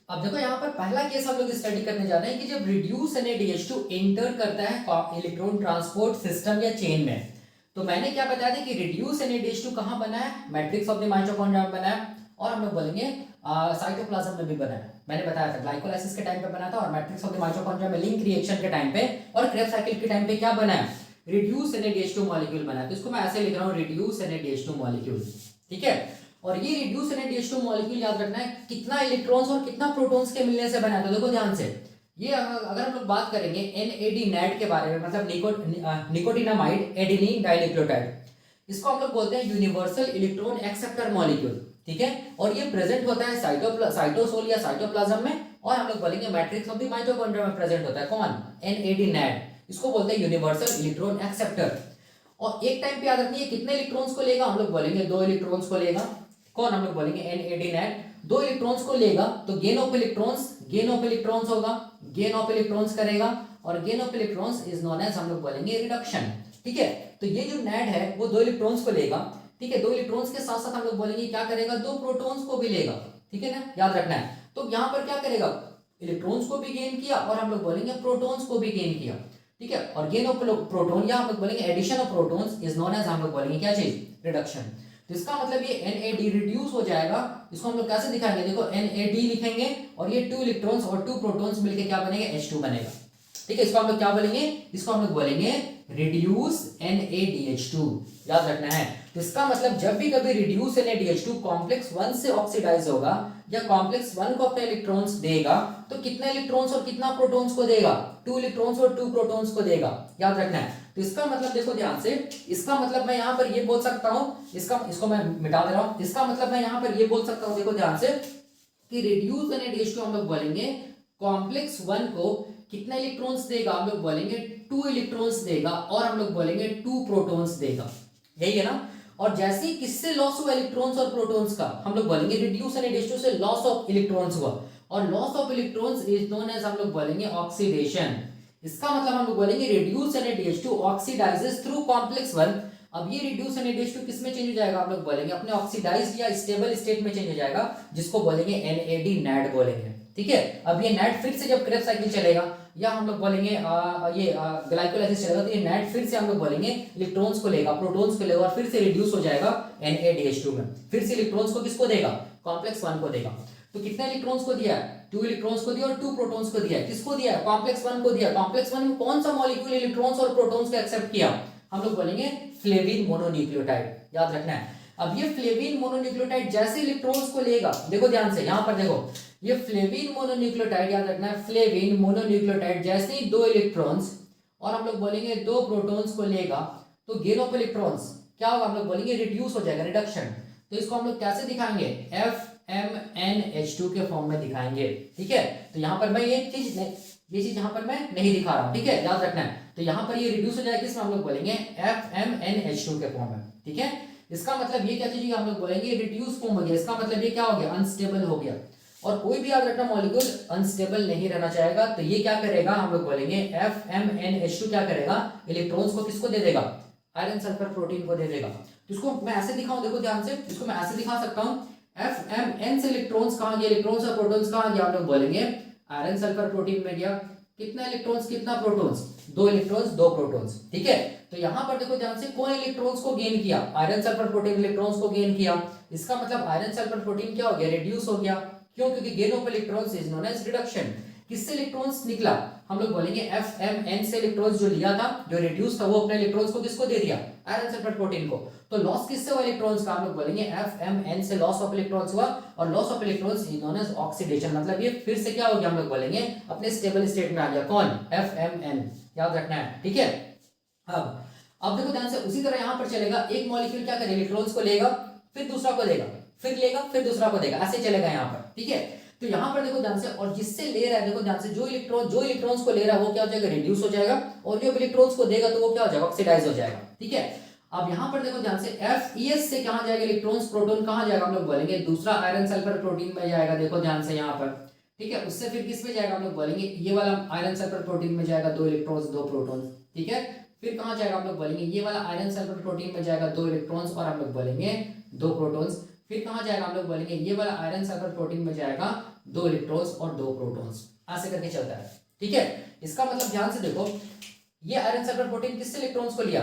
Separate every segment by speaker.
Speaker 1: अब देखो यहाँ पर पहला केस हम लोग स्टडी करने जा रहे हैं कि जब रिड्यूस NaDH2 एंटर करता है इलेक्ट्रॉन ट्रांसपोर्ट सिस्टम या चेन में, तो मैंने क्या बताया था कि रिड्यूस NaDH2 कहाँ बना है, मैट्रिक्स ऑफ द माइटोकॉन्ड्रिया में बना है, और हम लोग बोलेंगे साइटोप्लाज्म में भी बना है। मैंने बताया था ग्लाइकोलाइसिस के टाइम पे बना था, और मैट्रिक्स ऑफ द माइटोकॉन्ड्रिया में लिंक रिएक्शन के टाइम पे और क्रेब्स साइकिल के टाइम पे क्या बना है, रिड्यूस NaDH2 मॉलिक्यूल बना है। तो इसको मैं ऐसे लिख रहा हूँ, रिड्यूस NaDH2 मॉलिक्यूल। ठीक है, और ये रिड्यूस NaDH2 मॉलिक्यूल याद रखना है कितना इलेक्ट्रॉन्स और कितना प्रोटॉन्स के मिलने से बना है। तो देखो ध्यान से, ये अगर हम लोग बात करेंगे NAD के बारे में, मतलब निकोटिनामाइड एडेनिन डाइन्यूक्लियोटाइड, इसको हम लोग बोलते हैं यूनिवर्सल इलेक्ट्रॉन एक्सेप्टर मॉलिक्यूल। ठीक है, और ये प्रेजेंट होता है साइटोसोल या साइटोप्लाज्म में, और हम लोग बोलेंगे मैट्रिक्स ऑफ द माइटोकॉन्ड्रिया में प्रेजेंट होता है। कौन? NAD, इसको बोलते हैं यूनिवर्सल इलेक्ट्रॉन एक्सेप्टर। और एक टाइम पे याद रखिए कितने इलेक्ट्रॉन्स को लेगा, हम लोग बोलेंगे 2 इलेक्ट्रॉन्स को लेगा। कौन? हम लोग बोलेंगे NAD, 2 इलेक्ट्रॉन्स को लेगा। तो गेन ऑफ इलेक्ट्रॉन्स होगा, गेन ऑफ इलेक्ट्रॉन्स करेगा, और gain of electrons is known as हम लोग बोलेंगे रिडक्शन। ठीक है, तो ये जो NAD है वो 2 इलेक्ट्रॉन्स को लेगा। ठीक है, 2 इलेक्ट्रॉन्स के साथ साथ हम लोग बोलेंगे क्या करेगा, 2 प्रोटॉन्स को भी लेगा। ठीक है ना, याद रखना है। तो यहाँ पर क्या करेगा, इलेक्ट्रॉन्स को भी गेन किया, और हम लोग बोलेंगे प्रोटॉन्स को भी गेन किया। ठीक है, और गेन ऑफ प्रोटॉन या हम लोग बोलेंगे addition of protons is known as हम लोग बोलेंगे क्या चीज, रिडक्शन। तो इसका मतलब ये NAD रिड्यूस हो जाएगा। इसको हम लोग कैसे दिखाएंगे, देखो NAD लिखेंगे, और ये 2 इलेक्ट्रॉन्स और 2 प्रोटॉन्स मिलकर क्या बनेंगे, H2 बनेगा। ठीक है, इसको हम लोग क्या बोलेंगे, इसको हम लोग बोलेंगे रिड्यूस NaDH2, याद रखना है। तो इसका मतलब जब भी कभी रिड्यूस NaDH2 कॉम्प्लेक्स 1 से ऑक्सीडाइज होगा या कॉम्प्लेक्स 1 को अपने इलेक्ट्रॉन्स देगा, तो कितने इलेक्ट्रॉन्स और कितना प्रोटॉन्स को देगा, 2 इलेक्ट्रॉन्स और 2 प्रोटॉन्स को देगा, याद रखना है। तो इसका मतलब देखो ध्यान से, इसका मतलब मैं यहां पर ये बोल सकता हूं, इसको मैं मिटा दे रहा हूं। इसका मतलब मैं यहां पर ये बोल सकता हूं, देखो ध्यान से, कि रिड्यूस NaDH2 हम लोग बोलेंगे कॉम्प्लेक्स 1 को कितने इलेक्ट्रॉन्स देगा, हम लोग बोलेंगे 2 इलेक्ट्रॉन्स देगा, और हम लोग बोलेंगे 2 प्रोटॉन्स देगा। यही है ना। और जैसे ही किससे लॉस हुआ इलेक्ट्रॉन्स और प्रोटॉन्स का, हम लोग बोलेंगे रिड्यूस NaDH2 से लॉस ऑफ इलेक्ट्रॉन्स हुआ, और loss of electrons is known as हम लोग बोलेंगे ऑक्सीडेशन। इसका मतलब हम लोग बोलेंगे reduce NaDH2 oxidises through complex 1। अब ये रिड्यूस NaDH2 किस में चेंज हो जाएगा, हम लोग बोलेंगे अपने ऑक्सीडाइज्ड या स्टेबल स्टेट में चेंज हो जाएगा, जिसको बोलेंगे NAD बोलेंगे। ठीक है, अब ये NAD फिर से जब क्रेब्स साइकिल चलेगा, या हम लोग बोलेंगे ये ग्लाइकोलाइसिस चलेगा, तो ये NAD फिर से हम लोग बोलेंगे इलेक्ट्रॉन्स को लेगा, प्रोटॉन्स को लेगा, और फिर से रिड्यूस हो जाएगा NaDH2 में। फिर से इलेक्ट्रॉन्स को किसको देगा, कॉम्प्लेक्स 1 को देगा। तो कितने इलेक्ट्रॉन्स को दिया है, 2 इलेक्ट्रॉन्स को दिया और 2 प्रोटॉन्स को दिया है। किसको दिया है, कॉम्प्लेक्स 1 को दिया। कॉम्प्लेक्स 1 में कौन सा मॉलिक्यूल इलेक्ट्रॉन्स और प्रोटॉन्स को एक्सेप्ट किया, हम लोग बोलेंगे फ्लेविन मोनोन्यूक्लियोटाइड, याद रखना है। अब ये फ्लेविन मोनोन्यूक्लियोटाइड जैसे इलेक्ट्रॉन्स को लेगा, देखो ध्यान से यहां पर देखो, ये फ्लेविन मोनोन्यूक्लियोटाइड, याद रखना है, फ्लेविन मोनोन्यूक्लियोटाइड जैसे ही 2 इलेक्ट्रॉन्स और हम लोग बोलेंगे 2 प्रोटॉन्स को लेगा, तो गेन ऑफ इलेक्ट्रॉन्स क्या होगा, हम लोग बोलेंगे रिड्यूस हो जाएगा, रिडक्शन। तो इसको हम लोग कैसे दिखाएंगे, FMNH2 के फॉर्म में दिखाएंगे। ठीक है, तो यहां पर मैं ये चीज यहां पर मैं नहीं दिखा रहा हूं। ठीक है, याद रखना है। तो यहां पर ये रिड्यूस हो जाएगा, किसमें, हम लोग बोलेंगे FMNH2 के फॉर्म में। ठीक है, इसका मतलब ये क्या चीज हम लोग बोलेंगे रिड्यूस फॉर्म हो गया। इसका मतलब ये क्या हो गया, अनस्टेबल हो गया। और कोई भी याद रखना मॉलिक्यूल अनस्टेबल नहीं रहना चाहेगा, तो ये क्या करेगा, हम लोग बोलेंगे FMNH2 क्या करेगा, इलेक्ट्रॉन्स को किसको दे देगा, आयरन सल्फर प्रोटीन को दे देगा। तो इसको मैं ऐसे दिखाऊं, देखो ध्यान से, इसको मैं ऐसे दिखा सकता हूं, FMN से इलेक्ट्रॉन्स कहां गया, इलेक्ट्रॉन्स और प्रोटॉन्स कहां गया, हम लोग बोलेंगे आयरन सल्फर प्रोटीन में गया। कितना इलेक्ट्रॉन्स कितना प्रोटॉन्स, 2 इलेक्ट्रॉन्स 2 प्रोटॉन्स। ठीक है, तो यहां पर देखो ध्यान से, कौन इलेक्ट्रॉन्स को गेन किया, आयरन सल्फर प्रोटीन इलेक्ट्रॉन्स को गेन किया। इसका मतलब आयरन सल्फर प्रोटीन क्या हो गया, रिड्यूस हो गया। क्यों, क्योंकि gain of electrons is known as reduction. किससे इलेक्ट्रॉन्स निकला, हम लोग बोलेंगे FMN से इलेक्ट्रॉन्स जो लिया था, जो रिड्यूस था, वो अपने इलेक्ट्रॉन्स को किसको दे दिया, आयरन सल्फर प्रोटीन को। तो लॉस किससे हुआ इलेक्ट्रॉन्स का, हम लोग बोलेंगे FMN से लॉस ऑफ इलेक्ट्रॉन्स हुआ, और loss of electrons is known as oxidation. मतलब ये फिर से क्या हो गया, हम लोग बोलेंगे अपने स्टेबल स्टेट में आ गया। कौन, FMN, याद रखना है। ठीक है, अब देखो ध्यान से, उसी तरह यहां पर चलेगा, एक मॉलिक्यूल क्या करेगा, इलेक्ट्रॉन्स को लेगा, फिर दूसरा को देगा, फिर लेगा, फिर दूसरा को देगा, ऐसे चलेगा यहाँ पर। ठीक है, तो यहां पर देखो ध्यान से, और जिससे ले रहा है, देखो ध्यान से, जो इलेक्ट्रॉन्स को ले रहा है वो क्या हो जाएगा, रिड्यूस हो जाएगा, और जो इलेक्ट्रॉन्स को देगा तो वो क्या हो जाएगा, ऑक्सीडाइज हो जाएगा। ठीक है, अब यहां पर देखो ध्यान से, FES से कहां जाएगा इलेक्ट्रॉन्स, प्रोटॉन कहां जाएगा, हम लोग बोलेंगे दूसरा आयरन सल्फर प्रोटीन में जाएगा। देखो ध्यान से यहां पर, ठीक है, उससे फिर किस में जाएगा, हम लोग बोलेंगे ये वाला आयरन सल्फर प्रोटीन में जाएगा, 2 इलेक्ट्रॉन्स 2 प्रोटॉन। ठीक है, फिर कहां जाएगा, हम लोग बोलेंगे ये वाला आयरन सल्फर प्रोटीन में जाएगा, 2 इलेक्ट्रॉन्स और हम लोग बोलेंगे 2 प्रोटॉन्स। फिर कहां जाएगा, हम लोग बोलेंगे ये वाला आयरन सल्फर प्रोटीन में जाएगा 2 इलेक्ट्रॉन्स और 2 प्रोटॉन्स, ऐसे करके चलता है। ठीक है, इसका मतलब ध्यान से देखो, ये आयरन सल्फर प्रोटीन किससे इलेक्ट्रॉन्स को लिया,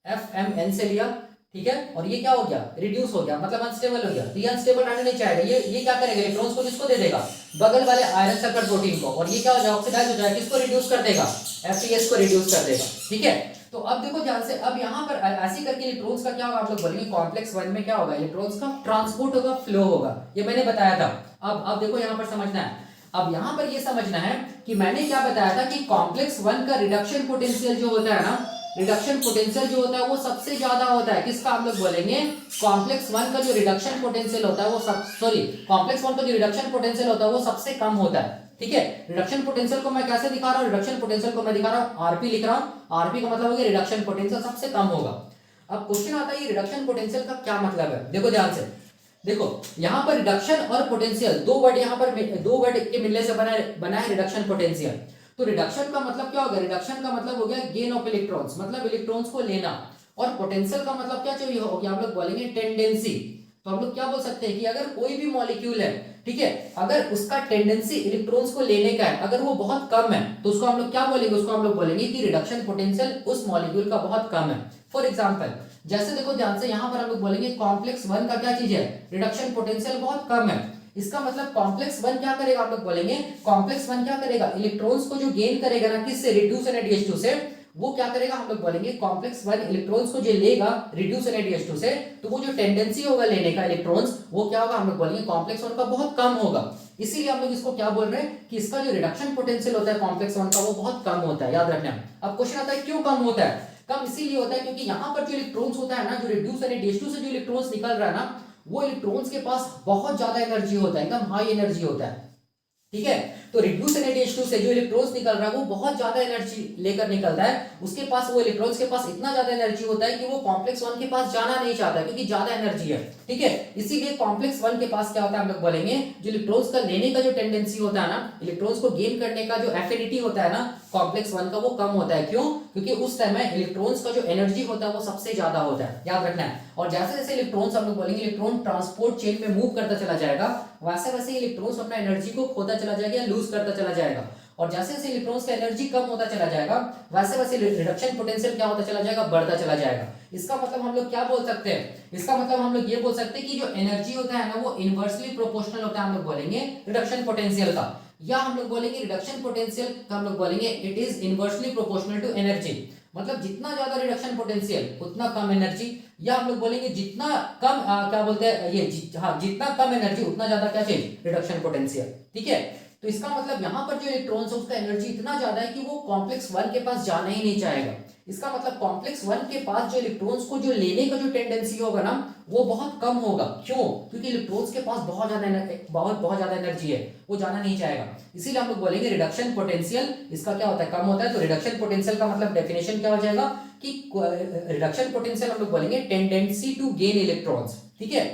Speaker 1: FMN से लिया। ठीक है, और ये क्या हो गया, रिड्यूस हो गया, मतलब अनस्टेबल हो गया। तो ये अनस्टेबल रहने नहीं चाहेगा, ये क्या करेगा, इलेक्ट्रॉन्स को किसको दे देगा, बगल वाले आयरन सल्फर प्रोटीन को, और ये क्या हो जाएगा, ऑक्सीडाइज हो जाएगा, किसको रिड्यूस कर देगा, FeS को रिड्यूस कर देगा। ठीक है, तो अब देखो ध्यान से, अब यहाँ पर ऐसी करके इलेक्ट्रॉन्स का क्या होगा, आप लोग बोलेंगे कॉम्प्लेक्स 1 में क्या होगा, इलेक्ट्रॉन्स का ट्रांसपोर्ट होगा, फ्लो होगा, ये मैंने बताया था। अब देखो यहाँ पर समझना है, अब यहाँ पर ये समझना है कि मैंने क्या बताया था कि कॉम्प्लेक्स 1 का रिडक्शन पोटेंशियल जो होता है ना, रिडक्शन पोटेंशियल जो होता है वो सबसे ज्यादा होता है, किसका हम लोग बोलेंगे, कॉम्प्लेक्स 1 का जो रिडक्शन पोटेंशियल होता है वो कॉम्प्लेक्स 1 का जो रिडक्शन पोटेंशियल होता है वो सबसे कम होता है। ठीक है, रिडक्शन पोटेंशियल को मैं कैसे दिखा रहा हूँ, रिडक्शन पोटेंशियल को मैं दिखा रहा हूँ आरपी लिख रहा हूँ, आरपी का मतलब हो गया रिडक्शन पोटेंशियल सबसे कम होगा। अब क्वेश्चन आता है ये रिडक्शन पोटेंशियल का क्या मतलब है, देखो ध्यान से, देखो यहाँ पर रिडक्शन और पोटेंशियल दो वर्ड यहाँ पर दो वर्ड के मिलने से बना है रिडक्शन पोटेंशियल। तो रिडक्शन का मतलब क्या होगा, रिडक्शन का मतलब हो गया गेन ऑफ इलेक्ट्रॉन्स, मतलब इलेक्ट्रॉन्स को लेना, और पोटेंशियल का मतलब क्या चाहिए हो गया, हम लोग बोलेंगे टेंडेंसी। तो हम लोग क्या बोल सकते हैं कि अगर कोई भी मॉलिक्यूल है, ठीक है, अगर उसका टेंडेंसी इलेक्ट्रॉन्स को लेने का है, अगर वो बहुत कम है, तो उसको हम लोग क्या बोलेंगे, उसको हम लोग बोलेंगे कि रिडक्शन पोटेंशियल उस मॉलिक्यूल का बहुत कम है। फॉर एग्जांपल, जैसे देखो ध्यान से, यहाँ पर हम लोग बोलेंगे कॉम्प्लेक्स 1 का क्या चीज है, रिडक्शन पोटेंशियल बहुत कम है। इसका मतलब कॉम्प्लेक्स 1 क्या करेगा, आप लोग बोलेंगे कॉम्प्लेक्स 1 क्या करेगा, इलेक्ट्रॉन्स को जो गेन करेगा ना, किससे, रिड्यूस NaDH2 से, वो क्या करेगा, हम लोग बोलेंगे कॉम्प्लेक्स 1 इलेक्ट्रॉन्स को जो लेगा रिड्यूस NaDH2 से, तो वो जो टेंडेंसी होगा लेने का इलेक्ट्रॉन्स, वो क्या होगा, हम लोग बोलेंगे कॉम्प्लेक्स 1 का बहुत कम होगा। इसीलिए हम लोग इसको क्या बोल रहे हैं कि इसका जो रिडक्शन पोटेंशियल होता है कॉम्प्लेक्स 1 का वो बहुत कम होता है, याद रखना। अब क्वेश्चन आता है क्यों कम होता है, कम इसीलिए होता है क्योंकि यहाँ पर जो इलेक्ट्रॉन्स होता है ना, जो रिड्यूस NaDH2 से जो इलेक्ट्रॉन्स निकल रहा है ना, वो इलेक्ट्रॉन्स के पास बहुत ज्यादा एनर्जी होता है, एकदम हाई एनर्जी होता है। ठीक है, तो रिड्यूस NaDH2 से जो इलेक्ट्रॉन्स निकल रहा है वो बहुत ज्यादा एनर्जी लेकर निकलता है, उसके पास, वो इलेक्ट्रॉन्स के पास इतना ज्यादा एनर्जी होता है कि वो कॉम्प्लेक्स 1 के पास जाना नहीं चाहता क्योंकि ज्यादा एनर्जी है। ठीक है, इसीलिए कॉम्प्लेक्स 1 के पास क्या होता है, हम लोग बोलेंगे जो इलेक्ट्रॉन्स का लेने का जो टेंडेंसी होता है ना, इलेक्ट्रॉन्स को गेन करने का जो एफिनिटी होता है ना, कॉम्प्लेक्स 1 का वो कम होता है। क्यों, क्योंकि उस टाइम में इलेक्ट्रॉन्स का जो एनर्जी होता है वो सबसे ज्यादा होता है, याद रखना है। और जैसे जैसे इलेक्ट्रॉन्स, हम लोग बोलेंगे इलेक्ट्रॉन ट्रांसपोर्ट चेन में मूव करता चला जाएगा, वैसे वैसे इलेक्ट्रॉन्स अपना एनर्जी को खोता चला जाएगा या लूज करता चला जाएगा, और जैसे जैसे इलेक्ट्रॉन्स का एनर्जी कम होता चला जाएगा, वैसे वैसे रिडक्शन पोटेंशियल क्या होता चला जाएगा, बढ़ता चला जाएगा। इसका मतलब हम लोग क्या बोल सकते हैं, इसका मतलब हम लोग ये बोल सकते हैं कि जो एनर्जी होता है ना, वो इनवर्सली प्रोपोर्शनल होता है, हम लोग बोलेंगे रिडक्शन पोटेंशियल का, या हम लोग बोलेंगे रिडक्शन पोटेंशियल का हम लोग बोलेंगे it is inversely proportional to energy, मतलब जितना ज्यादा रिडक्शन पोटेंशियल उतना कम एनर्जी, या हम लोग बोलेंगे जितना कम क्या बोलते हैं ये जितना कम एनर्जी उतना ज्यादा क्या चाहिए, रिडक्शन पोटेंशियल। ठीक है, तो इसका मतलब यहाँ पर जो इलेक्ट्रॉन्स है उसका एनर्जी इतना ज्यादा है कि वो कॉम्प्लेक्स 1 के पास जाना ही नहीं चाहेगा। इसका मतलब कॉम्प्लेक्स 1 के पास जो इलेक्ट्रॉन्स को जो लेने का जो टेंडेंसी होगा ना, वो बहुत कम होगा। क्यों, क्योंकि इलेक्ट्रॉन्स के पास बहुत ज्यादा एनर्जी है, वो जाना नहीं चाहेगा। इसीलिए हम लोग बोलेंगे रिडक्शन पोटेंशियल इसका क्या होता है, कम होता है। तो रिडक्शन पोटेंशियल का मतलब डेफिनेशन क्या हो जाएगा कि रिडक्शन पोटेंशियल हम लोग बोलेंगे टेंडेंसी टू गेन इलेक्ट्रॉन्स। ठीक है,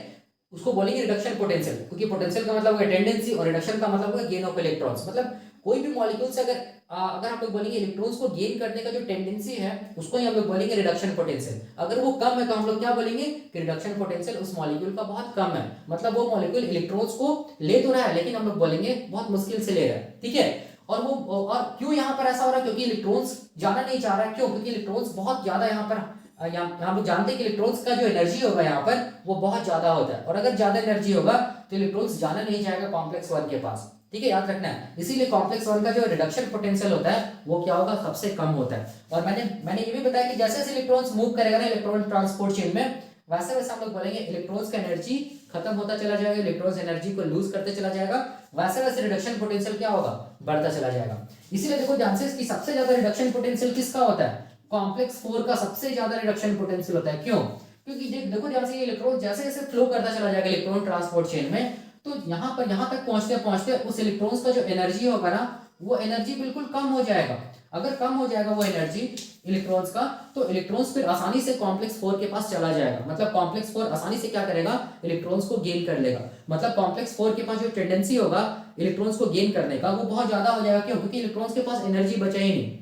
Speaker 1: उसको बोलेंगे रिडक्शन पोटेंशियल, क्योंकि पोटेंशियल का मतलब होगा टेंडेंसी और रिडक्शन का मतलब होगा गेन ऑफ इलेक्ट्रॉन्स। मतलब कोई भी मॉलिक्यूल से अगर हम लोग बोलेंगे इलेक्ट्रॉन्स को गेन करने का जो टेंडेंसी है उसको ही हम लोग बोलेंगे रिडक्शन पोटेंशियल। अगर वो कम है तो हम लोग क्या बोलेंगे कि रिडक्शन पोटेंशियल उस मॉलिक्यूल का बहुत कम है, मतलब वो मॉलिक्यूल इलेक्ट्रॉन्स को ले तो रहा है लेकिन हम लोग बोलेंगे बहुत मुश्किल से ले रहा है। ठीक है, और क्यों यहाँ पर ऐसा हो रहा है, क्योंकि इलेक्ट्रॉन्स जाना नहीं चाह रहा है। क्यों, क्योंकि इलेक्ट्रॉन्स बहुत ज्यादा यहाँ पर हम लोग जानते हैं कि इलेक्ट्रॉन्स का जो एनर्जी होगा यहाँ पर वो बहुत ज्यादा होता है, और अगर ज्यादा एनर्जी होगा तो इलेक्ट्रॉन्स जाना नहीं चाहेगा कॉम्प्लेक्स 1 के पास। ठीक है, याद रखना है। इसीलिए कॉम्प्लेक्स 1 का जो रिडक्शन पोटेंशियल होता है वो क्या होगा, सबसे कम होता है। और मैंने ये भी बताया कि जैसे जैसे इलेक्ट्रॉन्स मूव करेगा ना इलेक्ट्रॉन ट्रांसपोर्ट चेन में, वैसे वैसे हम लोग बोलेंगे इलेक्ट्रॉन्स का एनर्जी खत्म होता चला जाएगा, इलेक्ट्रॉन्स एनर्जी को लूज करते चला जाएगा, वैसे वैसे रिडक्शन पोटेंशियल क्या होगा, बढ़ता चला जाएगा। इसीलिए देखो ध्यान से कि सबसे ज्यादा रिडक्शन पोटेंशियल किसका होता है, कॉम्प्लेक्स 4 का सबसे ज्यादा रिडक्शन पोटेंशियल होता है। क्यों, क्योंकि देखो ध्यान से ये इलेक्ट्रॉन जैसे जैसे फ्लो करता चला जाएगा इलेक्ट्रॉन ट्रांसपोर्ट चेन में, तो यहाँ तक पहुंचते पहुंचते उस इलेक्ट्रॉन्स का जो एनर्जी होगा ना, वो एनर्जी बिल्कुल कम हो जाएगा। अगर कम हो जाएगा वो एनर्जी इलेक्ट्रॉन्स का, तो इलेक्ट्रॉन्स फिर आसानी से कॉम्प्लेक्स 4 के पास चला जाएगा। मतलब कॉम्प्लेक्स 4 आसानी से क्या करेगा, इलेक्ट्रॉन्स को गेन कर लेगा। मतलब कॉम्प्लेक्स 4 के पास जो टेंडेंसी होगा इलेक्ट्रॉन्स को गेन करने का वो बहुत ज्यादा हो जाएगा। क्यों, क्योंकि इलेक्ट्रॉन्स के पास एनर्जी बचा ही नहीं,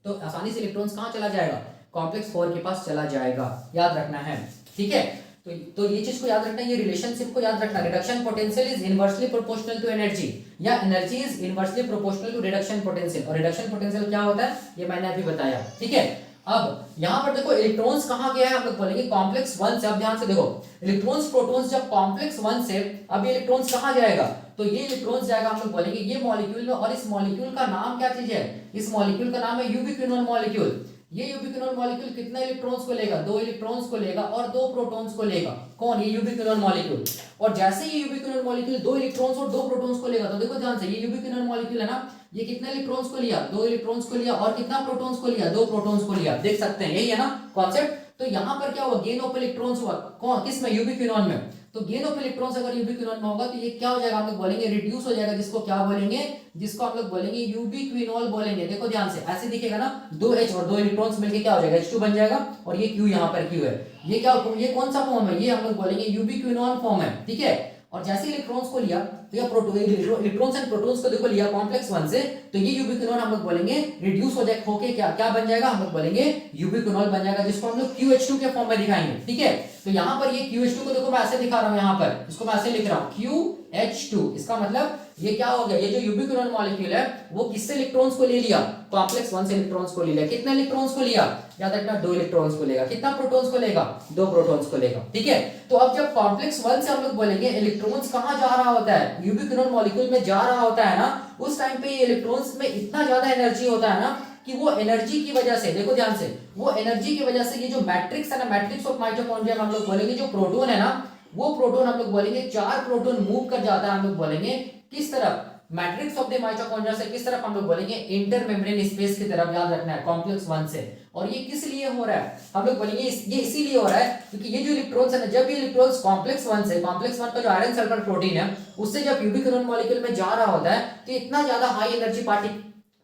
Speaker 1: तो आसानी से इलेक्ट्रॉन्स कहाँ चला जाएगा, कॉम्प्लेक्स 4 के पास चला जाएगा, याद रखना है। ठीक है, तो ये चीज को याद रखना, ये रिलेशनशिप को याद रखना, reduction potential is inversely proportional to energy, या energy is inversely proportional to reduction potential. और रिडक्शन पोटेंशियल क्या होता है ये मैंने अभी बताया, ठीक है। अब यहाँ पर देखो इलेक्ट्रॉन्स कहाँ गया है, हम लोग बोलेंगे कॉम्प्लेक्स 1 से। अब ध्यान से देखो, इलेक्ट्रॉन्स प्रोटॉन्स जब कॉम्प्लेक्स 1 से, अब ये इलेक्ट्रॉन्स कहाँ जाएगा, तो ये इलेक्ट्रॉन्स जाएगा, हम लोग बोलेंगे ये मॉलिक्यूल में। और इस मॉलिक्यूल का नाम क्या चीज है, इस मॉलिक्यूल का नाम है यूबिक्विनोन मॉलिक्यूल। ये यूबिक्विनोन मॉलिक्यूल कितने इलेक्ट्रॉन्स को लेगा, 2 इलेक्ट्रॉन्स को लेगा और 2 प्रोटॉन्स को लेगा। कौन, ये यूबिक्विनोन मॉलिक्यूल। और जैसे ये यूबिक्विनोन मॉलिक्यूल 2 इलेक्ट्रॉन्स और 2 प्रोटॉन्स को लेगा, तो देखो ध्यान से, ये यूबिक्विनोन मॉलिक्यूल है ना, ये कितने इलेक्ट्रॉन्स को लिया, 2 इलेक्ट्रॉन्स को लिया, और कितना प्रोटॉन्स को लिया, 2 प्रोटॉन्स को लिया। देख सकते हैं, यही है ना कॉन्सेप्ट। तो यहाँ पर क्या हुआ, गेन ऑफ इलेक्ट्रॉन्स हुआ, कौन, किसमें, यूबिक्विनोन में। तो गेन ऑफ इलेक्ट्रॉन्स अगर यूबिक्विनोन में होगा तो ये क्या हो जाएगा, हम लोग बोलेंगे रिड्यूस हो जाएगा, जिसको क्या बोलेंगे, जिसको हम लोग बोलेंगे यूबिक्विनोल बोलेंगे। देखो ध्यान से, ऐसे दिखेगा ना, 2H और 2 इलेक्ट्रॉन्स मिलके क्या हो जाएगा, H2 बन जाएगा। और ये Q यहाँ पर Q है, ये क्या, ये कौन सा फॉर्म है, ये हम लोग बोलेंगे यूबिक्विनोन फॉर्म है, ठीक है। और जैसे इलेक्ट्रॉन्स को लिया, तो ये इलेक्ट्रॉन्स एंड प्रोटॉन्स को देखो लिया कॉम्प्लेक्स 1 से, तो ये यूबिक्विनोन हम लोग बोलेंगे रिड्यूस हो जाए होके क्या क्या बन जाएगा, हम लोग बोलेंगे यूबिक्विनोल बन जाएगा, जिसको हम लोग QH2 के फॉर्म में दिखाएंगे, ठीक है। तो यहाँ पर ये QH2 को देखो मैं ऐसे दिखा रहा हूँ, यहाँ पर इसको मैं ऐसे लिख रहा हूँ QH2। इसका मतलब ये क्या हो गया, ये जो यूबिक्विनोन मॉलिक्यूल है वो किससे इलेक्ट्रॉन्स को ले लिया, कॉम्प्लेक्स 1 से इलेक्ट्रॉन्स को ले लिया। कितने इलेक्ट्रॉन्स को लिया, याद रखना 2 इलेक्ट्रॉन्स को लेगा। कितना प्रोटॉन्स को लेगा, 2 प्रोटॉन्स को लेगा, ठीक है। तो अब जब कॉम्प्लेक्स 1 से हम लोग बोलेंगे इलेक्ट्रॉन्स कहाँ जा रहा होता है, यूबिक्विनोन मॉलिक्यूल में जा रहा होता है ना, उस टाइम पे ये इलेक्ट्रॉन्स में इतना ज्यादा एनर्जी होता है ना कि वो एनर्जी की वजह से, देखो ध्यान से, वो एनर्जी की वजह से ये जो मैट्रिक्स है ना, मैट्रिक्स ऑफ माइटोकॉन्ड्रिया हम लोग बोलेंगे, जो प्रोटॉन है ना, वो प्रोटॉन हम लोग बोलेंगे 4 प्रोटॉन मूव कर जाता है, हम लोग बोलेंगे किस तरफ, मैट्रिक्स ऑफ द माइटोकॉन्ड्रिया से किस तरफ, हम लोग बोलेंगे इंटर मेम्ब्रेन स्पेस की तरफ, याद रखना है, कॉम्प्लेक्स 1 से। और ये किस लिए हो रहा है, हम लोग बोलेंगे ये इसीलिए हो रहा है क्योंकि ये जो इलेक्ट्रॉन्स है ना, जब ये इलेक्ट्रॉन्स कॉम्प्लेक्स 1 से, कॉम्प्लेक्स 1 का जो आयरन सल्फर प्रोटीन है उससे जब यूबिक्विनोन मॉलिक्यूल में जा रहा होता है, तो इतना ज्यादा हाई एनर्जी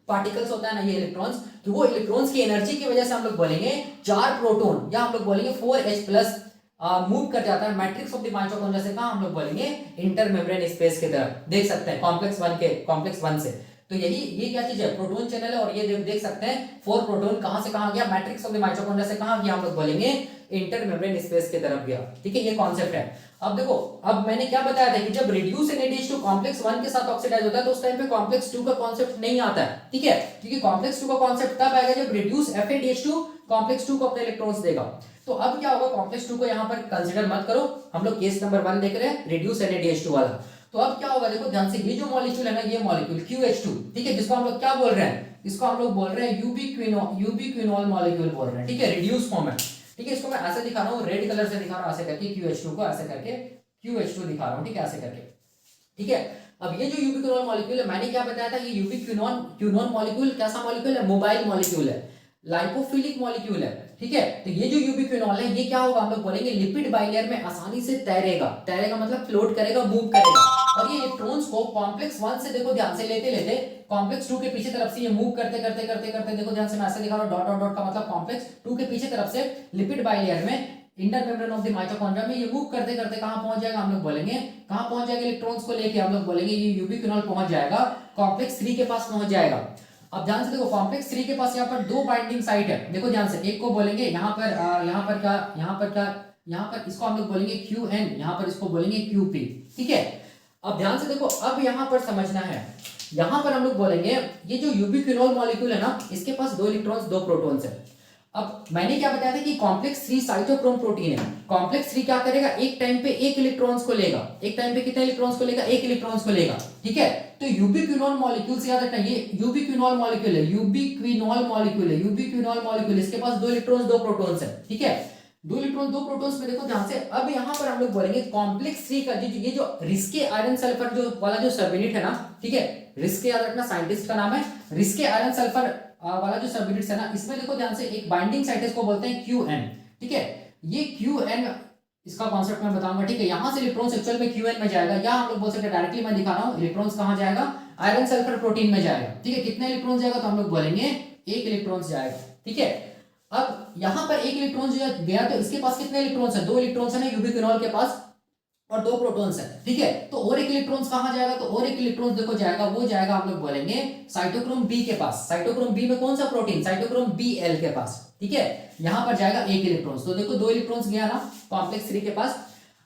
Speaker 1: पार्टिकल्स होता है ना ये इलेक्ट्रॉन्स, तो वो इलेक्ट्रॉन्स की एनर्जी की वजह से हम लोग बोलेंगे 4 प्रोटॉन, या हम लोग बोलेंगे 4H+ मूव कर जाता है मैट्रिक्स ऑफ द माइटोकॉन्ड्रिया से, कहां, हम लोग बोलेंगे इंटर मेम्ब्रेन स्पेस की तरफ। देख सकते हैं कॉम्प्लेक्स 1 से। तो यही, ये क्या चीज है, प्रोटॉन चैनल है। और ये देख सकते हैं 4 प्रोटॉन कहां से कहां गया, मैट्रिक्स ऑफ द माइटोकॉन्ड्रिया से कहां गया, हम लोग बोलेंगे इंटर मेम्ब्रेन स्पेस की तरफ गया, ठीक है। ये कॉन्सेप्ट है। अब देखो, अब मैंने क्या बताया था कि जब रिड्यूस NADH2 कॉम्प्लेक्स 1 के साथ ऑक्सीडाइज होता है तो उस टाइम पे कॉम्प्लेक्स 2 का कॉन्सेप्ट नहीं आता है, ठीक है। क्योंकि कॉम्प्लेक्स 2 का कॉन्सेप्ट तब आएगा जब रिड्यूस FADH2 कॉम्प्लेक्स 2 को अपने इलेक्ट्रॉन्स देगा। तो अब क्या होगा, कॉम्प्लेक्स 2 को यहाँ पर कंसीडर मत करो, हम लोग केस नंबर 1 देख रहे हैं, रिड्यूस NADH2 वाला। तो अब क्या होगा, देखो ध्यान से, ये जो मॉलिक्यूल है ना, ये मॉलिक्यूल QH2, ठीक है, जिसको हम लोग क्या बोल रहे हैं, इसको हम लोग बोल रहे हैं यूबिक्विनोल मॉलिक्यूल बोल रहे हैं, ठीक है, रिड्यूस फॉर्म है, ठीक है। इसको मैं ऐसे दिखा रहा हूँ, रेड कलर से दिखा रहा हूँ, ऐसे करके QH2 को ऐसे करके QH2 दिखा रहा हूँ, ठीक है, ऐसे करके, ठीक है। अब ये जो यूबिक्विनोल मॉलिक्यूल है, मैंने क्या बताया था, ये यूबिक्विनोन मॉलिक्यूल कैसा मॉलिक्यूल है, मोबाइल मॉलिक्यूल है, लाइपोफिलिक मॉलिक्यूल है, ठीक है। तो ये जो यूबिक्विनोल है, ये क्या होगा, हम लोग बोलेंगे लिपिड बाइलेयर में आसानी से तैरेगा मतलब फ्लोट करेगा, मूव करेगा। और ये इलेक्ट्रॉन्स को कॉम्प्लेक्स 1 से, देखो ध्यान से, लेते कॉम्प्लेक्स 2 के पीछे तरफ से ये मूव करते देखो ध्यान से, मैं ऐसे दिखा रहा हूं, डॉट डॉट डॉट का मतलब कॉम्प्लेक्स 2 के पीछे तरफ से लिपिड बाइलेयर में inter membrane of the mitochondria में ये मूव करते कहां पहुंच जाएगा, हम लोग बोलेंगे कहां पहुंच जाएगा, इलेक्ट्रॉन्स को लेके हम लोग बोलेंगे ये यूबिक्विनोल पहुंच जाएगा कॉम्प्लेक्स 3 के पास पहुंच जाएगा। अब ध्यान से देखो, कॉम्प्लेक्स 3 के पास यहाँ पर 2 बाइंडिंग साइट है, देखो ध्यान से, एक को बोलेंगे यहाँ पर इसको हम लोग बोलेंगे QN, यहाँ पर इसको बोलेंगे QP, ठीक है। अब ध्यान से देखो, अब यहाँ पर समझना है, यहाँ पर हम लोग बोलेंगे ये जो यूबिक्विनोल मॉलिक्यूल है ना, इसके पास 2 इलेक्ट्रॉन्स 2 प्रोटॉन्स है। अब मैंने क्या बताया था कि कॉम्प्लेक्स 3 साइटोक्रोम प्रोटीन है, कॉम्प्लेक्स 3 क्या करेगा, एक टाइम पे एक इलेक्ट्रॉन्स को लेगा, एक टाइम पे कितने इलेक्ट्रॉन्स को लेगा, एक इलेक्ट्रॉन्स को लेगा, ठीक है। तो यूबिक्विनोल मॉलिक्यूल से याद रखना, ये यूबिक्विनोल मॉलिक्यूल है, इसके पास 2 इलेक्ट्रॉन्स 2 प्रोटॉन्स है, ठीक है, 2 इलेक्ट्रॉन 2 प्रोटॉन्स में, देखो ध्यान से। अब यहाँ पर हम लोग बोलेंगे कॉम्प्लेक्स 3 का ये जो रिस्के आयरन सल्फर जो वाला जो सबयूनिट है ना, ठीक है, रिस्के याद रखना, साइंटिस्ट का नाम है, रिस्के आयरन सल्फर वाला जो सबयूनिट्स है ना, इसमें देखो ध्यान से, एक बाइंडिंग साइट है, इसको बोलते हैं QN, ठीक है। ये QN, इसका कॉन्सेप्ट मैं बताऊंगा, ठीक है। यहां से इलेक्ट्रॉन एक्चुअल में QN में जाएगा, या हम लोग बोल सकते हैं डायरेक्टली मैं दिखा रहा हूं, इलेक्ट्रॉन्स कहां जाएगा, आयरन सल्फर प्रोटीन में जाएगा, ठीक है। कितने इलेक्ट्रॉन जाएगा, तो हम लोग बोलेंगे 1 इलेक्ट्रॉन जाएगा, ठीक है। अब यहां पर 1 इलेक्ट्रॉन जो गया, तो इसके पास कितने इलेक्ट्रॉन्स है, 2 इलेक्ट्रॉन्स है ना यूबिक्विनोल के पास, और 2 प्रोटॉन्स है, ठीक है। तो और एक इलेक्ट्रॉन्स कहां जाएगा, तो और एक इलेक्ट्रॉन्स देखो जाएगा, वो जाएगा हम लोग बोलेंगे साइटोक्रोम बी के पास। साइटोक्रोम बी में कौन सा प्रोटीन, साइटोक्रोम बी एल के पास, ठीक है। यहां पर जाएगा एक इलेक्ट्रॉन्स, तो देखो 2 इलेक्ट्रॉन्स गया ना कॉम्प्लेक्स 3 के पास।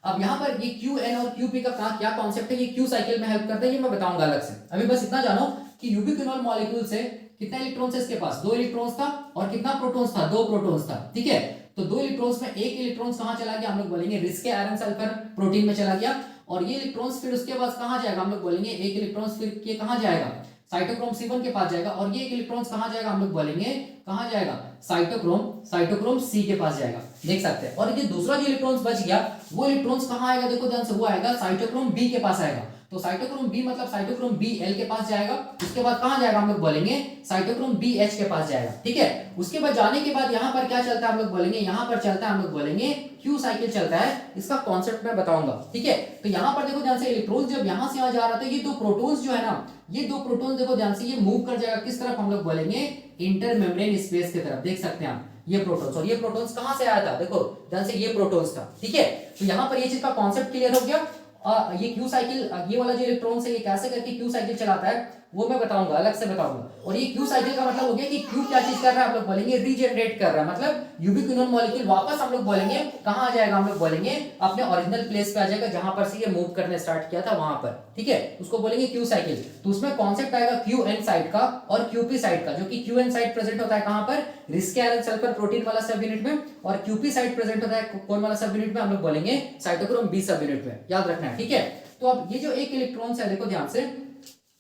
Speaker 1: अब यहाँ पर ये क्यू एन और क्यू पी का क्या कॉन्सेप्ट है, ये क्यू साइकिल में हेल्प करता है, ये मैं बताऊंगा अलग से। अभी बस इतना जानो कि यूबिक्विनोल मॉलिक्यूल से कितना इलेक्ट्रॉन्स है इसके पास, 2 इलेक्ट्रॉन्स था, और कितना प्रोटॉन्स था, 2 प्रोटॉन्स था, ठीक है। तो 2 इलेक्ट्रॉन्स में एक इलेक्ट्रॉन्स कहां चला गया, हम लोग बोलेंगे रिस्के आयरन सल्फर प्रोटीन में चला गया। और ये इलेक्ट्रॉन्स फिर उसके पास कहां जाएगा, हम लोग बोलेंगे एक इलेक्ट्रॉन्स फिर ये कहां जाएगा, साइटोक्रोम C1 के पास जाएगा। और ये एक इलेक्ट्रॉन्स कहां जाएगा, हम लोग बोलेंगे कहां जाएगा, साइटोक्रोम C के पास जाएगा, देख सकते हैं। और ये दूसरा जो इलेक्ट्रॉन्स बच गया, वो इलेक्ट्रॉन्स कहां आएगा, देखो ध्यान से, वो आएगा साइटोक्रोम B के पास आएगा। तो साइटोक्रोम बी मतलब साइटोक्रोम बी एल के पास जाएगा। उसके बाद कहां जाएगा, हम लोग बोलेंगे साइटोक्रोम बी एच के पास जाएगा, ठीक है। उसके बाद जाने के बाद यहाँ पर क्या चलता है, हम लोग बोलेंगे यहाँ पर चलता है, हम लोग बोलेंगे क्यू साइकिल चलता है। इसका कॉन्सेप्ट मैं बताऊंगा, ठीक है। तो यहाँ पर देखो ध्यान से, इलेक्ट्रॉन जब यहाँ से यहाँ जा रहा था, ये 2 प्रोटॉन्स जो है ना, ये 2 प्रोटॉन्स देखो ध्यान से, ये मूव कर जाएगा किस तरफ, हम लोग बोलेंगे इंटर मेम्ब्रेन स्पेस की तरफ, देख सकते हैं आप ये प्रोटॉन्स। और ये प्रोटॉन्स कहां से आया था, देखो ध्यान से, ये प्रोटॉन्स था, ठीक है। तो यहाँ पर ये चीज का कॉन्सेप्ट क्लियर हो गया। ये क्यू साइकिल, ये वाला जो इलेक्ट्रॉन है, ये कैसे करके क्यू साइकिल चलाता है वो मैं बताऊंगा, अलग से बताऊंगा। और ये क्यू साइकिल का मतलब हो गया कि क्यू क्या चीज कर रहा है, हम लोग बोलेंगे रीजनरेट कर रहा है, मतलब यूबिक्विनोन मॉलिक्यूल वापस हम लोग बोलेंगे कहां आ जाएगा, हम लोग बोलेंगे अपने ओरिजिनल प्लेस पे आ जाएगा, जहां पर से ये मूव करने स्टार्ट किया था वहां पर, ठीक है। उसको बोलेंगे क्यू साइकिल। तो उसमें कॉन्सेप्ट आएगा क्यू एन साइड का और क्यूपी साइड का, जो कि क्यू एन साइड प्रेजेंट होता है कहां पर, रिस्के आयरन सल्फर प्रोटीन वाला सब यूनिट में, और क्यूपी साइड प्रेजेंट होता है कौन वाला सब यूनिट में, हम लोग बोलेंगे साइटोक्रोम बी सब यूनिट में, याद रखना है, ठीक है। तो अब ये जो एक इलेक्ट्रॉन है, देखो ध्यान से,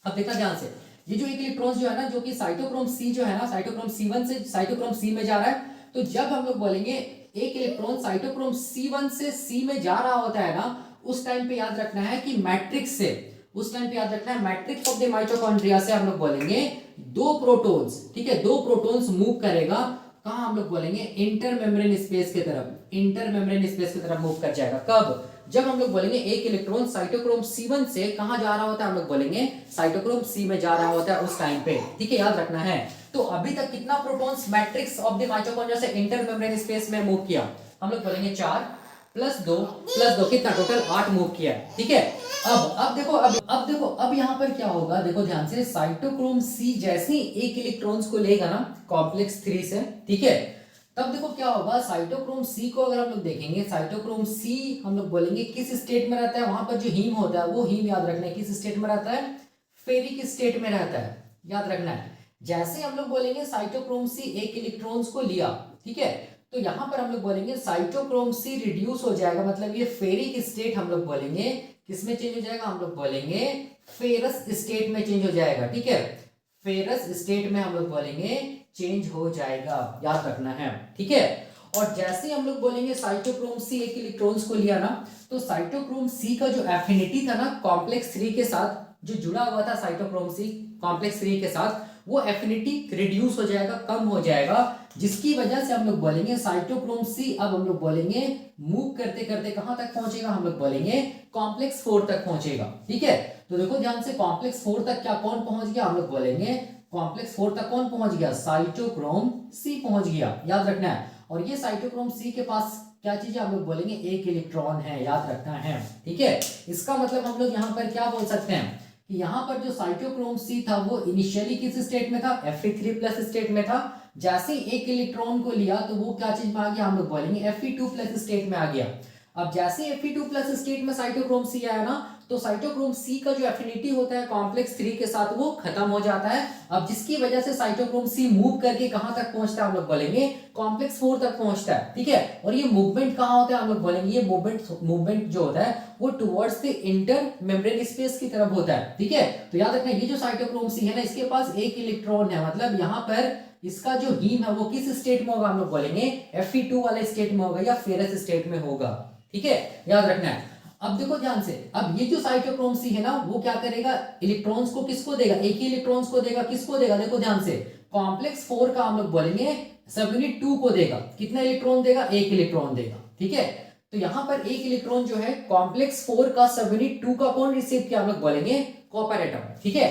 Speaker 1: अब देखना ध्यान से, ये जो एक इलेक्ट्रॉन जो है ना, जो कि साइटोक्रोम C जो है ना, साइटोक्रोम C1 से साइटोक्रोम C में जा रहा है। तो जब हम लोग बोलेंगे एक इलेक्ट्रॉन साइटोक्रोम C1 से C में जा रहा होता है ना, उस टाइम पे याद रखना है कि मैट्रिक्स से, उस टाइम पे याद रखना है मैट्रिक्स ऑफ द माइटोकॉन्ड्रिया से हम लोग बोलेंगे 2 प्रोटॉन्स, ठीक है, 2 प्रोटॉन्स मूव करेगा कहां, हम लोग बोलेंगे इंटर मेम्ब्रेन स्पेस की तरफ, इंटर मेम्ब्रेन स्पेस की तरफ मूव कर जाएगा। कब, जब हम लोग बोलेंगे एक इलेक्ट्रॉन साइटोक्रोम C1 से कहां जा रहा होता है, हम लोग बोलेंगे साइटोक्रोम C में जा रहा होता है उस टाइम पे, ठीक है, याद रखना है। तो अभी तक कितना protons matrix of the mitochondria से इंटर मेम्ब्रेन स्पेस में मूव किया, हम लोग बोलेंगे 4 + 2 कितना, टोटल 8 मूव किया, ठीक है। अब देखो, अब देखो, अब यहाँ पर क्या होगा, देखो ध्यान से, साइटोक्रोम C जैसे ही एक इलेक्ट्रॉन्स को लेगा ना कॉम्प्लेक्स 3 से, ठीक है, तब देखो क्या होगा, साइटोक्रोम C को अगर हम लोग देखेंगे, साइटोक्रोम C हम लोग बोलेंगे किस स्टेट में रहता है, वहां पर जो हीम होता है, वो हीम याद रखना है किस स्टेट में रहता है, फेरिक स्टेट में रहता है, याद रखना है। जैसे हम लोग बोलेंगे साइटोक्रोम C एक इलेक्ट्रॉन्स को लिया, ठीक है, तो यहां पर हम लोग बोलेंगे साइटोक्रोम C रिड्यूस हो जाएगा, मतलब ये फेरिक स्टेट हम लोग बोलेंगे किसमें चेंज हो जाएगा, हम लोग बोलेंगे फेरस स्टेट में चेंज हो जाएगा, ठीक है, फेरस स्टेट में हम लोग बोलेंगे चेंज हो जाएगा, याद रखना है, ठीक है। और जैसे हम लोग बोलेंगे साइटोक्रोम C एक इलेक्ट्रॉन्स को लिया ना, तो साइटोक्रोम C का जो एफिनिटी था ना कॉम्प्लेक्स 3 के साथ, जो जुड़ा हुआ था साइटोक्रोम C कॉम्प्लेक्स 3 के साथ, वो एफिनिटी रिड्यूस हो जाएगा, कम हो जाएगा, जिसकी वजह से हम लोग बोलेंगे साइटोक्रोम C अब हम लोग बोलेंगे मूव करते करते कहां तक पहुंचेगा, हम लोग बोलेंगे कॉम्प्लेक्स 4 तक पहुंचेगा, ठीक है। तो देखो ध्यान से, कॉम्प्लेक्स 4 तक क्या कौन पहुंच गया, हम लोग बोलेंगे कॉम्प्लेक्स 4 तक कौन पहुंच गया, साइटोक्रोम C पहुंच गया, याद रखना है। और ये साइटोक्रोम C के पास क्या चीज है, हम लोग बोलेंगे एक इलेक्ट्रॉन है, याद रखना है, ठीक है। इसका मतलब हम लोग यहाँ पर क्या बोल सकते हैं कि यहाँ पर जो साइटोक्रोम C था वो इनिशियली किस स्टेट में था, Fe3+ स्टेट में था। जैसे एक इलेक्ट्रॉन को लिया तो वो क्या चीज में आ गया, हम लोग बोलेंगे Fe2+ स्टेट में आ गया। अब जैसे Fe2+ स्टेट में साइटोक्रोम C आया ना, तो साइटोक्रोम C का जो एफिनिटी होता है कॉम्प्लेक्स 3 के साथ वो खत्म हो जाता है। अब जिसकी वजह से साइटोक्रोम C मूव करके कहां तक पहुंचता है, हम लोग बोलेंगे कॉम्प्लेक्स 4 तक पहुंचता है, ठीक है। और ये मूवमेंट कहां होता है, हम लोग बोलेंगे ये मूवमेंट जो होता है वो towards the inter membrane space की तरफ होता है, ठीक है। तो याद रखना, ये जो साइटोक्रोम C है ना, इसके पास एक इलेक्ट्रॉन है, मतलब यहाँ पर इसका जो हीम है वो किस स्टेट में होगा, हम लोग बोलेंगे Fe2 वाले स्टेट में होगा या फेरस स्टेट में होगा, ठीक है, याद रखना है। अब देखो ध्यान से, अब ये जो साइटोक्रोम C है ना, वो क्या करेगा, इलेक्ट्रॉन्स को किसको देगा, एक ही इलेक्ट्रॉन्स को देगा, किसको देगा, देखो ध्यान से, कॉम्प्लेक्स 4 का हम लोग बोलेंगे सब यूनिट 2 को देगा। कितना इलेक्ट्रॉन देगा, एक इलेक्ट्रॉन देगा, ठीक है। तो यहां पर एक इलेक्ट्रॉन जो है कॉम्प्लेक्स 4 का सब यूनिट 2 का कौन रिसीव किया, हम लोग बोलेंगे कॉपर एटम, ठीक है।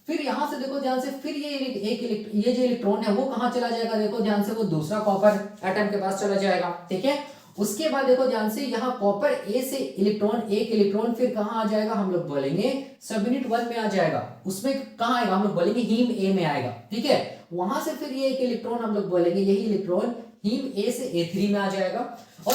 Speaker 1: फिर यहां से देखो ध्यान से, फिर ये जो इलेक्ट्रॉन है वो कहां चला जाएगा, देखो ध्यान से, वो दूसरा कॉपर एटम के पास चला जाएगा, ठीक है। उसके बाद देखो ध्यान से, यहाँ कॉपर ए से इलेक्ट्रॉन, एक इलेक्ट्रॉन फिर कहाँ आ जाएगा, हम लोग बोलेंगे सब यूनिट 1 में आ जाएगा। उसमें कहाँ आएगा, हम लोग बोलेंगे हीम ए में आएगा, ठीक है। वहां से फिर ये एक इलेक्ट्रॉन हम लोग बोलेंगे, यही इलेक्ट्रॉन हीम ए से A3 में आ जाएगा। और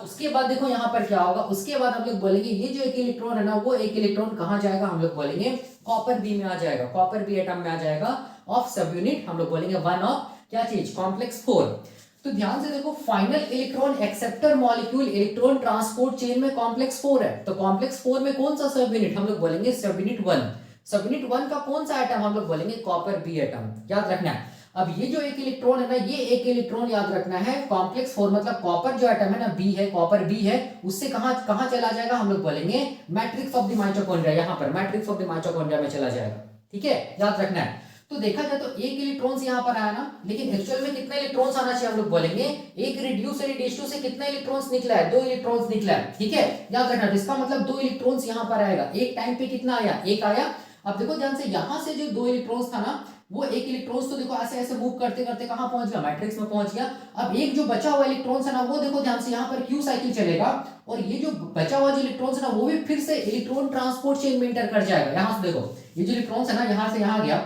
Speaker 1: उसके बाद देखो यहाँ पर क्या होगा, उसके बाद हम लोग बोलेंगे ये जो एक इलेक्ट्रॉन है ना, वो एक इलेक्ट्रॉन कहाँ जाएगा, हम लोग बोलेंगे कॉपर बी में आ जाएगा, कॉपर बी एटम में आ जाएगा ऑफ सब यूनिट, हम लोग बोलेंगे 1 ऑफ क्या चीज, कॉम्प्लेक्स 4। तो ध्यान से देखो, final electron acceptor molecule electron transport chain में कॉम्प्लेक्स 4 है। तो कॉम्प्लेक्स 4 में कौन सा सब यूनिट, हम लोग बोलेंगे सब यूनिट 1। सब यूनिट 1 का कौन सा एटम, हम लोग बोलेंगे कॉपर बी एटम, याद रखना है। अब ये जो एक इलेक्ट्रॉन है ना, ये एक इलेक्ट्रॉन याद रखना है कॉम्प्लेक्स 4, मतलब कॉपर जो एटम है ना, बी है, कॉपर बी है, उससे कहां कहां चला जाएगा, हम लोग बोलेंगे मैट्रिक्स ऑफ द माइटोकॉन्ड्रिया, यहां पर मैट्रिक्स ऑफ द माइटोकॉन्ड्रिया में चला जाएगा, ठीक है, याद रखना है। तो देखा जाए तो एक इलेक्ट्रॉन्स यहाँ पर आया ना, लेकिन एक्चुअल में कितने इलेक्ट्रॉन्स आना चाहिए, हम लोग बोलेंगे एक रिड्यूस एडिशन से कितने इलेक्ट्रॉन्स निकला है, 2 इलेक्ट्रॉन्स निकला है, ठीक है, याद रखना। इसका मतलब 2 इलेक्ट्रॉन्स यहाँ पर आएगा, एक टाइम पे कितना आया, एक आया। अब देखो ध्यान से, यहां से जो 2 इलेक्ट्रॉन्स था ना, वो एक इलेक्ट्रॉन्स तो देखो ऐसे ऐसे मूव करते करते कहां पहुंच गया, मैट्रिक्स में पहुंच गया। अब एक जो बचा हुआ इलेक्ट्रॉन्स है ना, वो देखो ध्यान से यहाँ पर क्यू साइकिल चलेगा, और ये जो बचा हुआ जो इलेक्ट्रॉन्स है ना, वो भी फिर से इलेक्ट्रॉन ट्रांसपोर्ट चेन में एंटर कर जाएगा। यहां से देखो, ये जो इलेक्ट्रॉन्स है ना, यहां से यहां गया,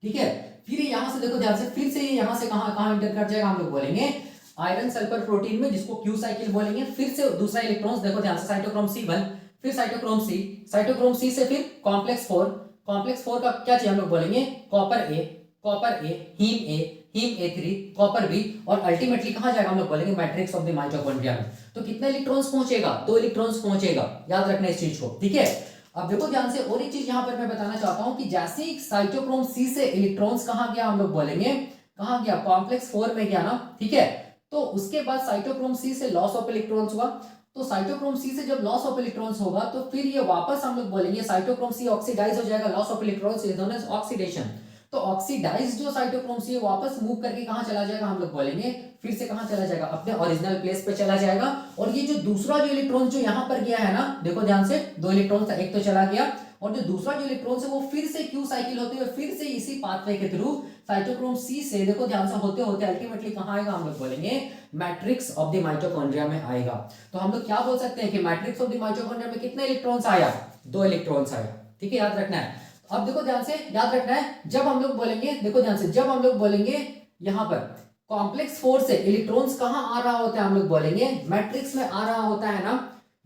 Speaker 1: ठीक है, फिर यहां से देखो ध्यान से, फिर से ये यहां से कहां कहां एंटर कर जाएगा, हम लोग बोलेंगे आयरन सल्फर प्रोटीन में, जिसको क्यू साइकिल बोलेंगे। फिर से दूसरा इलेक्ट्रॉन्स देखो ध्यान से, साइटोक्रोम C1, फिर साइटोक्रोम C से फिर कॉम्प्लेक्स 4, कॉम्प्लेक्स 4 का क्या चाहिए, हम लोग बोलेंगे कॉपर ए, हीम A3, कॉपर बी, और अल्टीमेटली कहां जाएगा, हम लोग बोलेंगे मैट्रिक्स ऑफ द माइटोकॉन्ड्रिया में। तो कितने इलेक्ट्रॉन्स पहुंचेगा, 2 इलेक्ट्रॉन्स पहुंचेगा, याद रखना इस चीज को, ठीक है। अब देखो ध्यान से, और एक चीज यहां पर मैं बताना चाहता हूं कि जैसे ही साइटोक्रोम C से इलेक्ट्रॉन्स कहां गया, हम लोग बोलेंगे कहां गया, कॉम्प्लेक्स 4 में गया ना, ठीक है। तो उसके बाद साइटोक्रोम C से लॉस ऑफ इलेक्ट्रॉन्स हुआ। तो साइटोक्रोम C से जब लॉस ऑफ इलेक्ट्रॉन्स होगा, तो फिर ये वापस हम लोग बोलेंगे साइटोक्रोम C ऑक्सीडाइज हो जाएगा, loss of electrons is known as oxidation. तो ऑक्सीडाइज जो साइटोक्रोम C है वापस मूव करके कहां चला जाएगा, हम लोग बोलेंगे फिर से कहां चला जाएगा, अपने ओरिजिनल प्लेस पे चला जाएगा। और ये जो दूसरा जो इलेक्ट्रॉन जो यहां पर गया है ना, देखो ध्यान से, 2 इलेक्ट्रॉन था, एक तो चला गया, और जो दूसरा जो इलेक्ट्रॉन है वो फिर से क्यू साइकिल होते हुए फिर से इसी पाथवे के थ्रू साइटोक्रोम C से देखो ध्यान से होते होते अल्टीमेटली कहां आएगा, हम लोग बोलेंगे मैट्रिक्स ऑफ द माइटोकॉन्ड्रिया में आएगा। तो हम लोग क्या बोल सकते हैं कि मैट्रिक्स ऑफ द माइटोकॉन्ड्रिया में कितने इलेक्ट्रॉन्स आया, 2 इलेक्ट्रॉन्स आया, ठीक है, याद रखना है। अब देखो ध्यान से, याद रखना है, जब हम लोग बोलेंगे, देखो ध्यान से, जब हम लोग बोलेंगे यहां पर कॉम्प्लेक्स 4 से इलेक्ट्रॉन्स कहां आ रहा होता है, हम लोग बोलेंगे मैट्रिक्स में आ रहा होता है ना,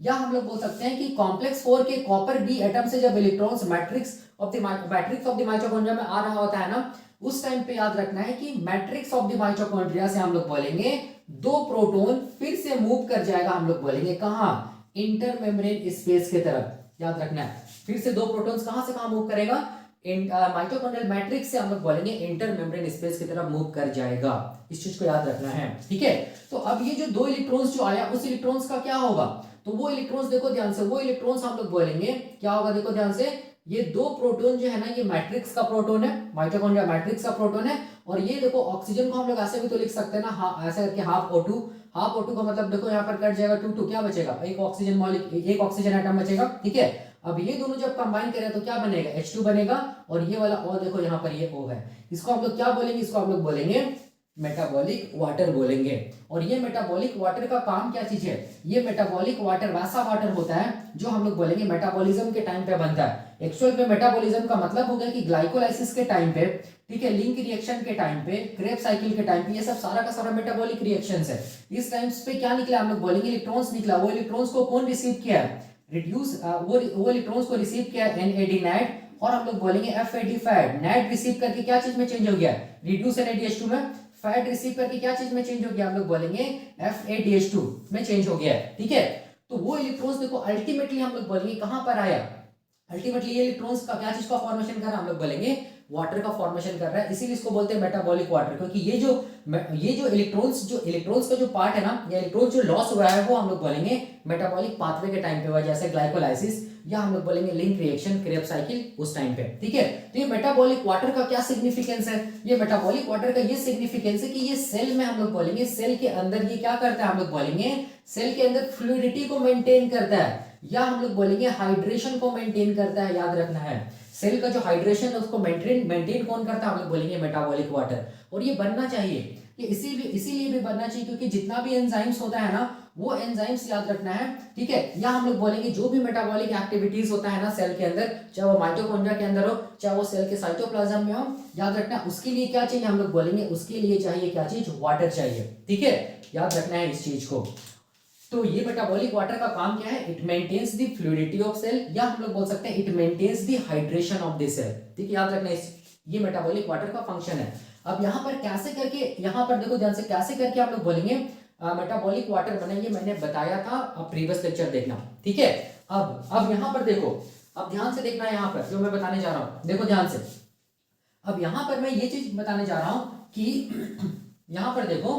Speaker 1: या हम लोग बोल सकते हैं कि कॉम्प्लेक्स 4 के कॉपर बी एटम से जब electrons matrix of the mitochondria में आ रहा होता है ना, उस टाइम पे याद रखना है कि मैट्रिक्स ऑफ द माइटोकॉन्ड्रिया से हम लोग बोलेंगे 2 प्रोटॉन फिर से मूव कर जाएगा, हम लोग बोलेंगे कहां, इंटर मेम्ब्रेन स्पेस की तरफ, याद रखना है। फिर से 2 प्रोटॉन्स कहां से कहां मूव करेगा, माइटोकॉन्ड्रियल मैट्रिक्स से हम लोग बोलेंगे इंटर मेम्ब्रेन स्पेस की तरफ मूव कर जाएगा, इस चीज को याद रखना है, ठीक है। तो अब ये जो 2 इलेक्ट्रॉन्स जो आया, उस इलेक्ट्रॉन्स का क्या होगा, तो वो इलेक्ट्रॉन्स देखो ध्यान से, वो इलेक्ट्रॉन्स हम लोग बोलेंगे क्या होगा, देखो ध्यान से, ये 2 प्रोटॉन जो है ना, ये मैट्रिक्स का प्रोटॉन है, माइटोकॉन्ड्रिया मैट्रिक्स का प्रोटॉन है। और ये देखो ऑक्सीजन को हम लोग ऐसे भी तो लिख सकते हैं ना, ऐसे करके हाफ O2 का मतलब देखो यहाँ पर कट जाएगा 2 क्या बचेगा, एक ऑक्सीजन एटम बचेगा, ठीक है। अब ये दोनों जब कंबाइन करें तो क्या बनेगा, H2 बनेगा, और ये वाला O देखो यहाँ पर ये O है, इसको हम लोग क्या बोलेंगे, इसको हम लोग बोलेंगे मेटाबॉलिक वाटर बोलेंगे। और ये मेटाबॉलिक वाटर का काम क्या चीज है, ये मेटाबॉलिक वाटर वैसा वाटर होता है जो हम लोग बोलेंगे मेटाबॉलिज्म के टाइम पे बनता है। एक्चुअल में मेटाबॉलिज्म का मतलब हो गया कि ग्लाइकोलाइसिस के टाइम पे, ठीक है, लिंक रिएक्शन के टाइम पे, क्रेब साइकिल के टाइम पे, ये सब सारा का सारा मेटाबॉलिक रिएक्शंस है। इस टाइम्स पे क्या निकला, हम लोग बोलेंगे इलेक्ट्रॉन्स निकला। वो इलेक्ट्रॉन्स को कौन रिसीव किया है, रिड्यूस, वो इलेक्ट्रॉन्स को रिसीव किया NAD नेट, और हम लोग बोलेंगे FAD फैट। नेट रिसीव करके क्या चीज में चेंज हो गया, रिड्यूस NADH2 में, फैट रिसीव करके क्या चीज में चेंज हो गया, हम लोग बोलेंगे FADH2 में चेंज हो गया है, ठीक है। तो वो इलेक्ट्रॉन्स देखो अल्टीमेटली हम लोग बोलेंगे कहां पर आया, अल्टीमेटली ये इलेक्ट्रॉन्स का क्या चीज का फॉर्मेशन कर रहा है, हम लोग बोलेंगे वाटर का फॉर्मेशन कर रहा है, इसीलिए इसको बोलते हैं मेटाबॉलिक वाटर। क्योंकि ये जो इलेक्ट्रॉन्स का जो पार्ट है ना, या इलेक्ट्रॉन्स जो लॉस हुआ है, वो हम लोग बोलेंगे मेटाबॉलिक पाथवे के टाइम पे हुआ, जैसे ग्लाइकोलाइसिस, या हम लोग बोलेंगे लिंक रिएक्शन, क्रेब साइकिल, उस टाइम पे, ठीक है। तो ये मेटाबॉलिक वाटर का क्या सिग्निफिकेंस है, ये मेटाबॉलिक वाटर का ये सिग्निफिकेंस है कि ये सेल में हम लोग बोलेंगे, सेल के अंदर ये क्या करता है, हम लोग बोलेंगे सेल के अंदर फ्लूइडिटी को मेंटेन करता है, या हम लोग बोलेंगे हाइड्रेशन को मेंटेन करता है, याद रखना है। सेल का जो हाइड्रेशन है उसको मेंटेन कौन करता है, हम लोग बोलेंगे मेटाबॉलिक वाटर। और ये बनना चाहिए, ये इसीलिए भी बनना चाहिए क्योंकि जितना भी एंजाइम्स होता है ना वो एंजाइम्स याद रखना है, ठीक है। या हम लोग बोलेंगे जो भी मेटाबॉलिक एक्टिविटीज होता है ना सेल के अंदर, चाहे वो माइटोकॉन्ड्रिया के अंदर हो चाहे वो सेल के साइटोप्लाज्म में हो, याद रखना उसके लिए क्या चाहिए, हम लोग बोलेंगे उसके लिए चाहिए क्या चीज, वाटर चाहिए, ठीक है। याद रखना है इस चीज को। तो ये मेटाबॉलिक वाटर का काम क्या है, it maintains the fluidity of cell, या हम लोग बोल सकते हैं it maintains the hydration of the cell, ठीक है। याद रखना ये मेटाबॉलिक वाटर का फंक्शन है। अब यहाँ पर कैसे करके, यहाँ पर देखो ध्यान से कैसे करके आप लोग बोलेंगे मेटाबॉलिक वाटर बना, ये मैंने बताया था, अब प्रीवियस लेक्चर देखना, ठीक है। अब यहाँ पर देखो, अब ध्यान से देखना यहाँ पर जो मैं बताने जा रहा हूँ, देखो ध्यान से। अब यहाँ पर मैं ये चीज बताने जा रहा हूँ कि यहाँ पर देखो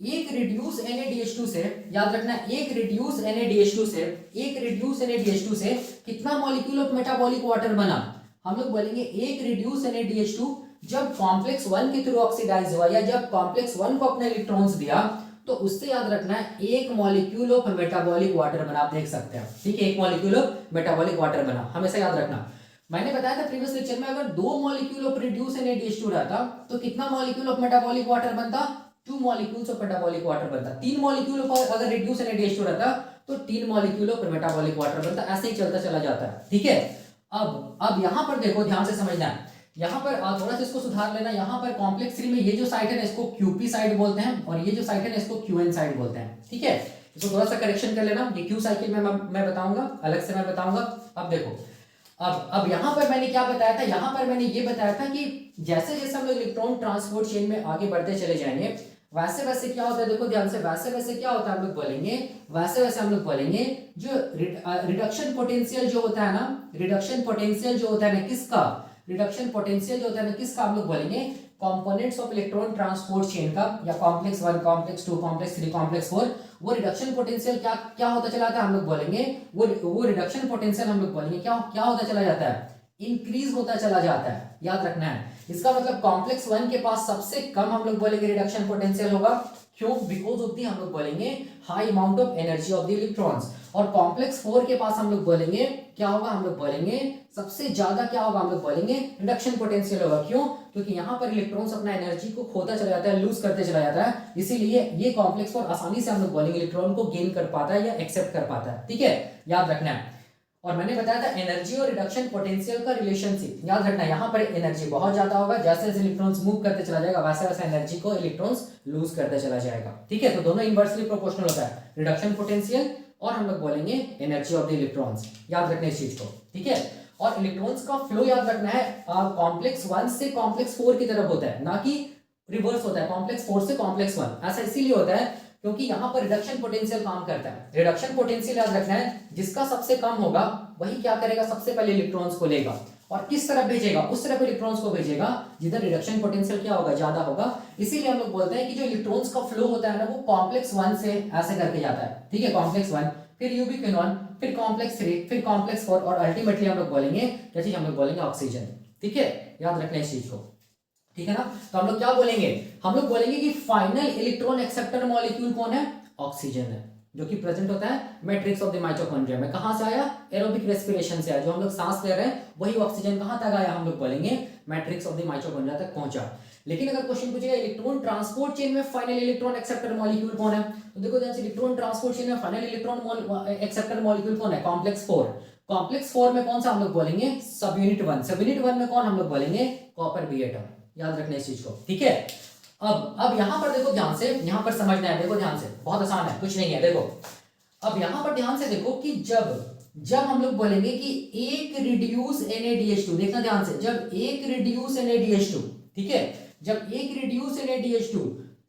Speaker 1: एक रिड्यूस NaDH2 से, याद रखना एक रिड्यूस NaDH2 से, एक रिड्यूस NaDH2 से कितना मॉलिक्यूल ऑफ मेटाबॉलिक वाटर बना, हम लोग बोलेंगे एक रिड्यूस NaDH2 जब कॉम्प्लेक्स 1 के थ्रू ऑक्सीडाइज हुआ या जब कॉम्प्लेक्स 1 को अपने इलेक्ट्रॉन्स दिया तो उससे याद रखना है एक मॉलिक्यूल ऑफ मेटाबॉलिक वाटर बना, आप देख सकते हैं, ठीक है। एक मॉलिक्यूल ऑफ मेटाबॉलिक वाटर बना, हमेशा याद रखना। मैंने बताया था प्रीवियस लेक्चर में अगर 2 मॉलिक्यूल ऑफ रिड्यूस NaDH2 रहता तो कितना मॉलिक्यूल ऑफ मेटाबॉलिक वाटर बनता, 2 मॉलिक्यूल्स ऑफ मेटाबॉलिक वाटर बनता। 3 मॉलिक्यूल ऑफ अगर रिड्यूस NaDH2 रहता तो 3 मॉलिक्यूल ऑफ मेटाबॉलिक वाटर बनता, ऐसे ही चलता चला जाता है, ठीक है। अब यहाँ पर देखो ध्यान से समझना है, यहाँ पर थोड़ा सा इसको सुधार लेना। यहाँ पर कॉम्प्लेक्स 3 में ये जो साइट है ना इसको QP साइट बोलते हैं और ये जो साइट है ना इसको QN साइट बोलते हैं, ठीक है। इसको थोड़ा सा करेक्शन कर लेना, ये Q साइकिल में मैं बताऊंगा, अलग से मैं बताऊंगा। अब देखो अब यहाँ पर मैंने क्या बताया था, यहाँ पर मैंने ये बताया था कि जैसे जैसे हम लोग इलेक्ट्रॉन ट्रांसपोर्ट चेन में आगे बढ़ते चले जाएंगे वैसे वैसे क्या होता है, देखो ध्यान से, वैसे वैसे क्या होता है हम लोग बोलेंगे, वैसे वैसे हम लोग बोलेंगे जो रिडक्शन पोटेंशियल जो होता है ना, रिडक्शन पोटेंशियल जो होता है ना किसका, रिडक्शन पोटेंशियल जो होता है ना किसका, हम लोग बोलेंगे components of electron transport chain का, या कॉम्प्लेक्स 1 कॉम्प्लेक्स 2 कॉम्प्लेक्स 3 कॉम्प्लेक्स 4, वो रिडक्शन पोटेंशियल क्या क्या होता चला जाता है, हम लोग बोलेंगे वो रिडक्शन पोटेंशियल हम लोग बोलेंगे क्या क्या होता चला जाता है, इंक्रीज होता चला जाता है, याद रखना है। इसका मतलब कॉम्प्लेक्स 1 के पास सबसे कम हम लोग बोलेंगे रिडक्शन पोटेंशियल होगा, क्यों, बिकॉज ऑफ दी हम लोग बोलेंगे high amount of energy of the electrons. और कॉम्प्लेक्स 4 के पास हम लोग बोलेंगे क्या होगा, हम लोग बोलेंगे सबसे ज्यादा क्या होगा, हम लोग बोलेंगे रिडक्शन पोटेंशियल होगा, क्यों, क्योंकि यहाँ पर इलेक्ट्रॉन्स अपना एनर्जी को खोता चला जाता है, लूज करते चला जाता है, इसीलिए ये कॉम्प्लेक्स 4 आसानी से हम लोग बोलेंगे इलेक्ट्रॉन को गेन कर पाता है या एक्सेप्ट कर पाता है, ठीक है, याद रखना है। और मैंने बताया था एनर्जी और रिडक्शन पोटेंशियल का रिलेशनशिप, याद रखना है। यहाँ पर एनर्जी बहुत ज्यादा होगा, जैसे जैसे इलेक्ट्रॉन्स मूव करते चला जाएगा वैसे वैसे एनर्जी को इलेक्ट्रॉन्स लूज करते चला जाएगा, ठीक है। तो दोनों इनवर्सली प्रोपोर्शनल होता है, रिडक्शन पोटेंशियल और हम लोग बोलेंगे एनर्जी ऑफ द इलेक्ट्रॉन्स, याद रखना इस चीज को, ठीक है। और इलेक्ट्रॉन्स का फ्लो याद रखना है कॉम्प्लेक्स 1 से कॉम्प्लेक्स 4 की तरफ होता है, ना कि रिवर्स होता है, कॉम्प्लेक्स 4 से कॉम्प्लेक्स 1। ऐसा इसीलिए होता है क्योंकि यहाँ पर रिडक्शन पोटेंशियल काम करता है। रिडक्शन पोटेंशियल याद रखना है, जिसका सबसे कम होगा वही क्या करेगा, सबसे पहले इलेक्ट्रॉन्स को लेगा और किस तरफ भेजेगा, उस तरफ इलेक्ट्रॉन्स को भेजेगा जिधर रिडक्शन पोटेंशियल क्या होगा, ज्यादा होगा। इसीलिए हम लोग बोलते हैं कि जो इलेक्ट्रॉन्स का फ्लो होता है ना वो कॉम्प्लेक्स 1 से ऐसे करके जाता है, ठीक है, कॉम्प्लेक्स 1, फिर यूबिक्विनोन, फिर कॉम्प्लेक्स 3, फिर कॉम्प्लेक्स 4 और अल्टीमेटली हम लोग बोलेंगे क्या चीज, हम लोग बोलेंगे ऑक्सीजन, ठीक है, याद रखना इस चीज को, ठीक है ना। तो हम लोग क्या बोलेंगे, हम लोग बोलेंगे कि फाइनल इलेक्ट्रॉन एक्सेप्टर मॉलिक्यूल कौन है, ऑक्सीजन है, जो कि प्रेजेंट होता है मैट्रिक्स ऑफ द माइटोकॉन्ड्रिया में। कहां से आया, एरोबिक रेस्पिरेशन से आया, जो हम लोग सांस ले रहे हैं वही ऑक्सीजन कहां तक आया, हम लोग बोलेंगे मैट्रिक्स ऑफ द माइटोकॉन्ड्रिया तक पहुंचा। लेकिन अगर क्वेश्चन पूछेगा इलेक्ट्रॉन ट्रांसपोर्ट चेन में फाइनल इलेक्ट्रॉन एक्सेप्टर मॉलिक्यूल कौन है, तो देखो ध्यान से, इलेक्ट्रॉन ट्रांसपोर्ट चेन में फाइनल इलेक्ट्रॉन एक्सेप्टर मॉलिक्यूल कौन है, कॉम्प्लेक्स 4। कॉम्प्लेक्स 4 में कौन सा हम लोग बोलेंगे, सब यूनिट 1। सब यूनिट 1 में कौन हम लोग बोलेंगे, कॉपर बी एटम, याद रखना इस चीज को, ठीक है। अब यहाँ पर देखो ध्यान से, यहाँ पर समझना है, देखो ध्यान से, बहुत आसान है, कुछ नहीं है, देखो अब यहाँ पर ध्यान से देखो कि जब हम लोग बोलेंगे कि एक रिड्यूस NaDH2, देखना ध्यान से, जब एक रिड्यूस NaDH2, ठीक है, जब एक रिड्यूस NaDH2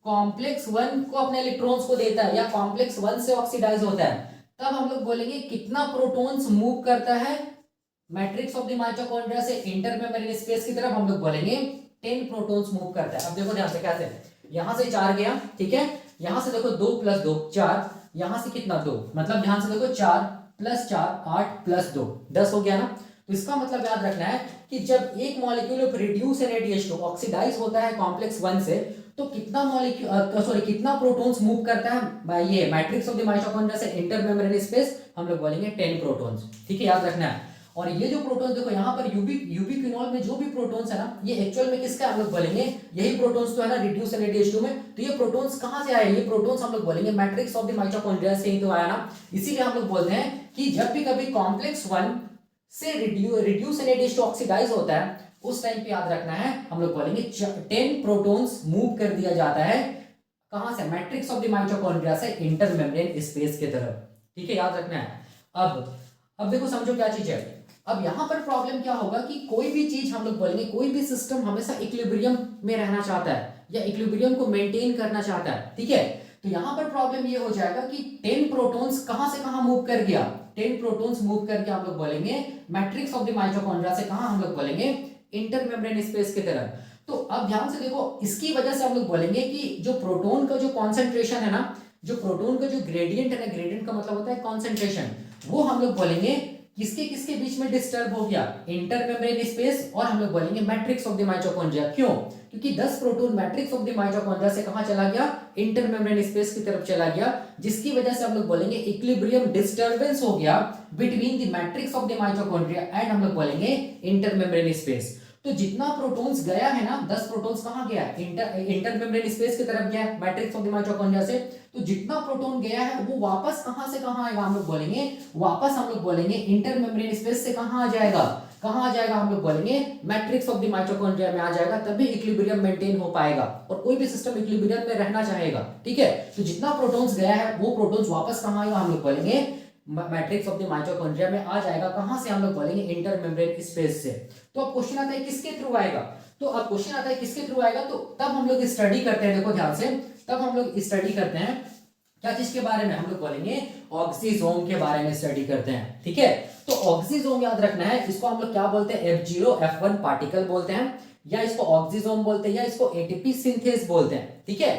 Speaker 1: कॉम्प्लेक्स 1 को अपने इलेक्ट्रॉन्स को देता है या कॉम्प्लेक्स 1 से ऑक्सीडाइज होता है, तब हम लोग बोलेंगे कितना प्रोटॉन्स मूव करता है मैट्रिक्स ऑफ द माइटोकॉन्ड्रिया से इंटरमेम्ब्रेन स्पेस की तरफ, हम लोग बोलेंगे 10 प्रोटॉन्स मूव करता है। अब देखो ध्यान से कैसे, यहां से 4 गया, ठीक है, यहां से देखो 2 + 2 4, यहां से कितना 2, मतलब ध्यान से देखो 4 + 4 8 + 2 10 हो गया ना। तो इसका मतलब याद रखना है कि जब एक molecule of reduce NaDH2 oxidise होता है कॉम्प्लेक्स 1 से, तो कितना मॉलिक्यूल कितना प्रोटॉन्स मूव करता है ये मैट्रिक्स ऑफ द माइटोकॉन्ड्रिया से इंटरमेम्ब्रेन स्पेस, हम लोग बोलेंगे 10 प्रोटॉन्स, ठीक है, याद रखना है। और ये जो प्रोटॉन्स देखो यहाँ पर यूबिक्विनोल में जो भी प्रोटॉन्स है ना, ये एक्चुअल में किसका हम लोग बोलेंगे, यही प्रोटॉन्स तो है ना रिड्यूस NADH2 में। तो ये प्रोटॉन्स कहाँ से आए, ये प्रोटॉन्स हम लोग बोलेंगे मैट्रिक्स ऑफ द माइटोकॉन्ड्रिया से ही तो आया ना। इसीलिए हम लोग बोलते हैं कि जब भी कभी कॉम्प्लेक्स 1 से रिड्यूस NADH2 ऑक्सीडाइज होता है, उस टाइम पे याद रखना है हम लोग बोलेंगे 10 प्रोटॉन्स मूव कर दिया जाता है कहां से, मैट्रिक्स ऑफ द माइटोकॉन्ड्रिया से इंटरमेम्ब्रेन स्पेस की तरफ। ठीक है, याद रखना है। अब देखो समझो क्या चीज है। अब यहां पर प्रॉब्लम क्या होगा कि कोई भी चीज हम लोग बोलेंगे, कोई भी सिस्टम हमेशा इक्विलिब्रियम में रहना चाहता है या इक्विलिब्रियम को मेंटेन करना चाहता है। ठीक है, तो यहां पर प्रॉब्लम ये हो जाएगा कि 10 प्रोटॉन्स कहां से कहां मूव कर गया, 10 प्रोटॉन्स मूव करके हम लोग बोलेंगे मैट्रिक्स ऑफ द माइटोकॉन्ड्रिया से कहां हम लोग बोलेंगे इंटरमेम्ब्रेन स्पेस की तरफ। तो अब ध्यान से देखो, इसकी वजह से हम लोग बोलेंगे कि जो प्रोटॉन का जो कॉन्सेंट्रेशन है ना, जो प्रोटॉन का जो ग्रेडियंट है ना, ग्रेडियंट का मतलब होता है कॉन्सेंट्रेशन, वो हम लोग बोलेंगे किसके किसके बीच में डिस्टर्ब हो गया, इंटरमेम्ब्रेन स्पेस और हम लोग बोलेंगे मैट्रिक्स ऑफ द माइटोकॉन्ड्रिया। क्यों, क्योंकि 10 proton matrix of the mitochondria से कहां चला गया, इंटरमेम्ब्रेन स्पेस की तरफ चला गया, जिसकी वजह से हम लोग बोलेंगे इक्विलिब्रियम डिस्टर्बेंस हो गया between the matrix of the mitochondria and हम लोग बोलेंगे इंटरमेम्ब्रेन स्पेस। तो जितना प्रोटॉन्स गया है ना, 10 प्रोटॉन्स कहां गया, इंटरमेम्ब्रेन स्पेस की तरफ गया मैट्रिक्स ऑफ द माइटोकॉन्ड्रिया से। तो जितना प्रोटॉन गया है वो वापस कहां से कहां आएगा, हम लोग बोलेंगे वापस हम लोग बोलेंगे इंटरमेम्ब्रेन स्पेस से कहां आ जाएगा, कहां आ जाएगा, हम लोग बोलेंगे मैट्रिक्स ऑफ द माइटोकॉन्ड्रिया में आ जाएगा, तभी इक्विलिब्रियम मेंटेन हो पाएगा और कोई भी सिस्टम इक्विलिब्रियम में रहना चाहेगा। ठीक है, तो जितना प्रोटॉन्स गया है वो प्रोटॉन्स वापस कहां आएगा, हम लोग बोलेंगे मैट्रिक्स ऑफ द माइटोकॉन्ड्रिया में आ जाएगा। कहां से, हम लोग बोलेंगे इंटरमेम्ब्रेन स्पेस से। तो अब क्वेश्चन आता है किसके थ्रू आएगा, तो अब क्वेश्चन आता है किसके थ्रू आएगा, तो तब हम लोग स्टडी करते हैं, देखो ध्यान से, तब हम लोग स्टडी करते हैं क्या चीज के बारे में, हम लोग बोलेंगे ऑक्सीजोम के बारे में स्टडी करते हैं। ठीक है, तो ऑक्सीजोम याद रखना है, इसको हम लोग क्या बोलते हैं, F0 F1 पार्टिकल बोलते हैं, या इसको ऑक्सीजोम बोलते हैं, या इसको एटीपी सिंथेस बोलते हैं। ठीक है,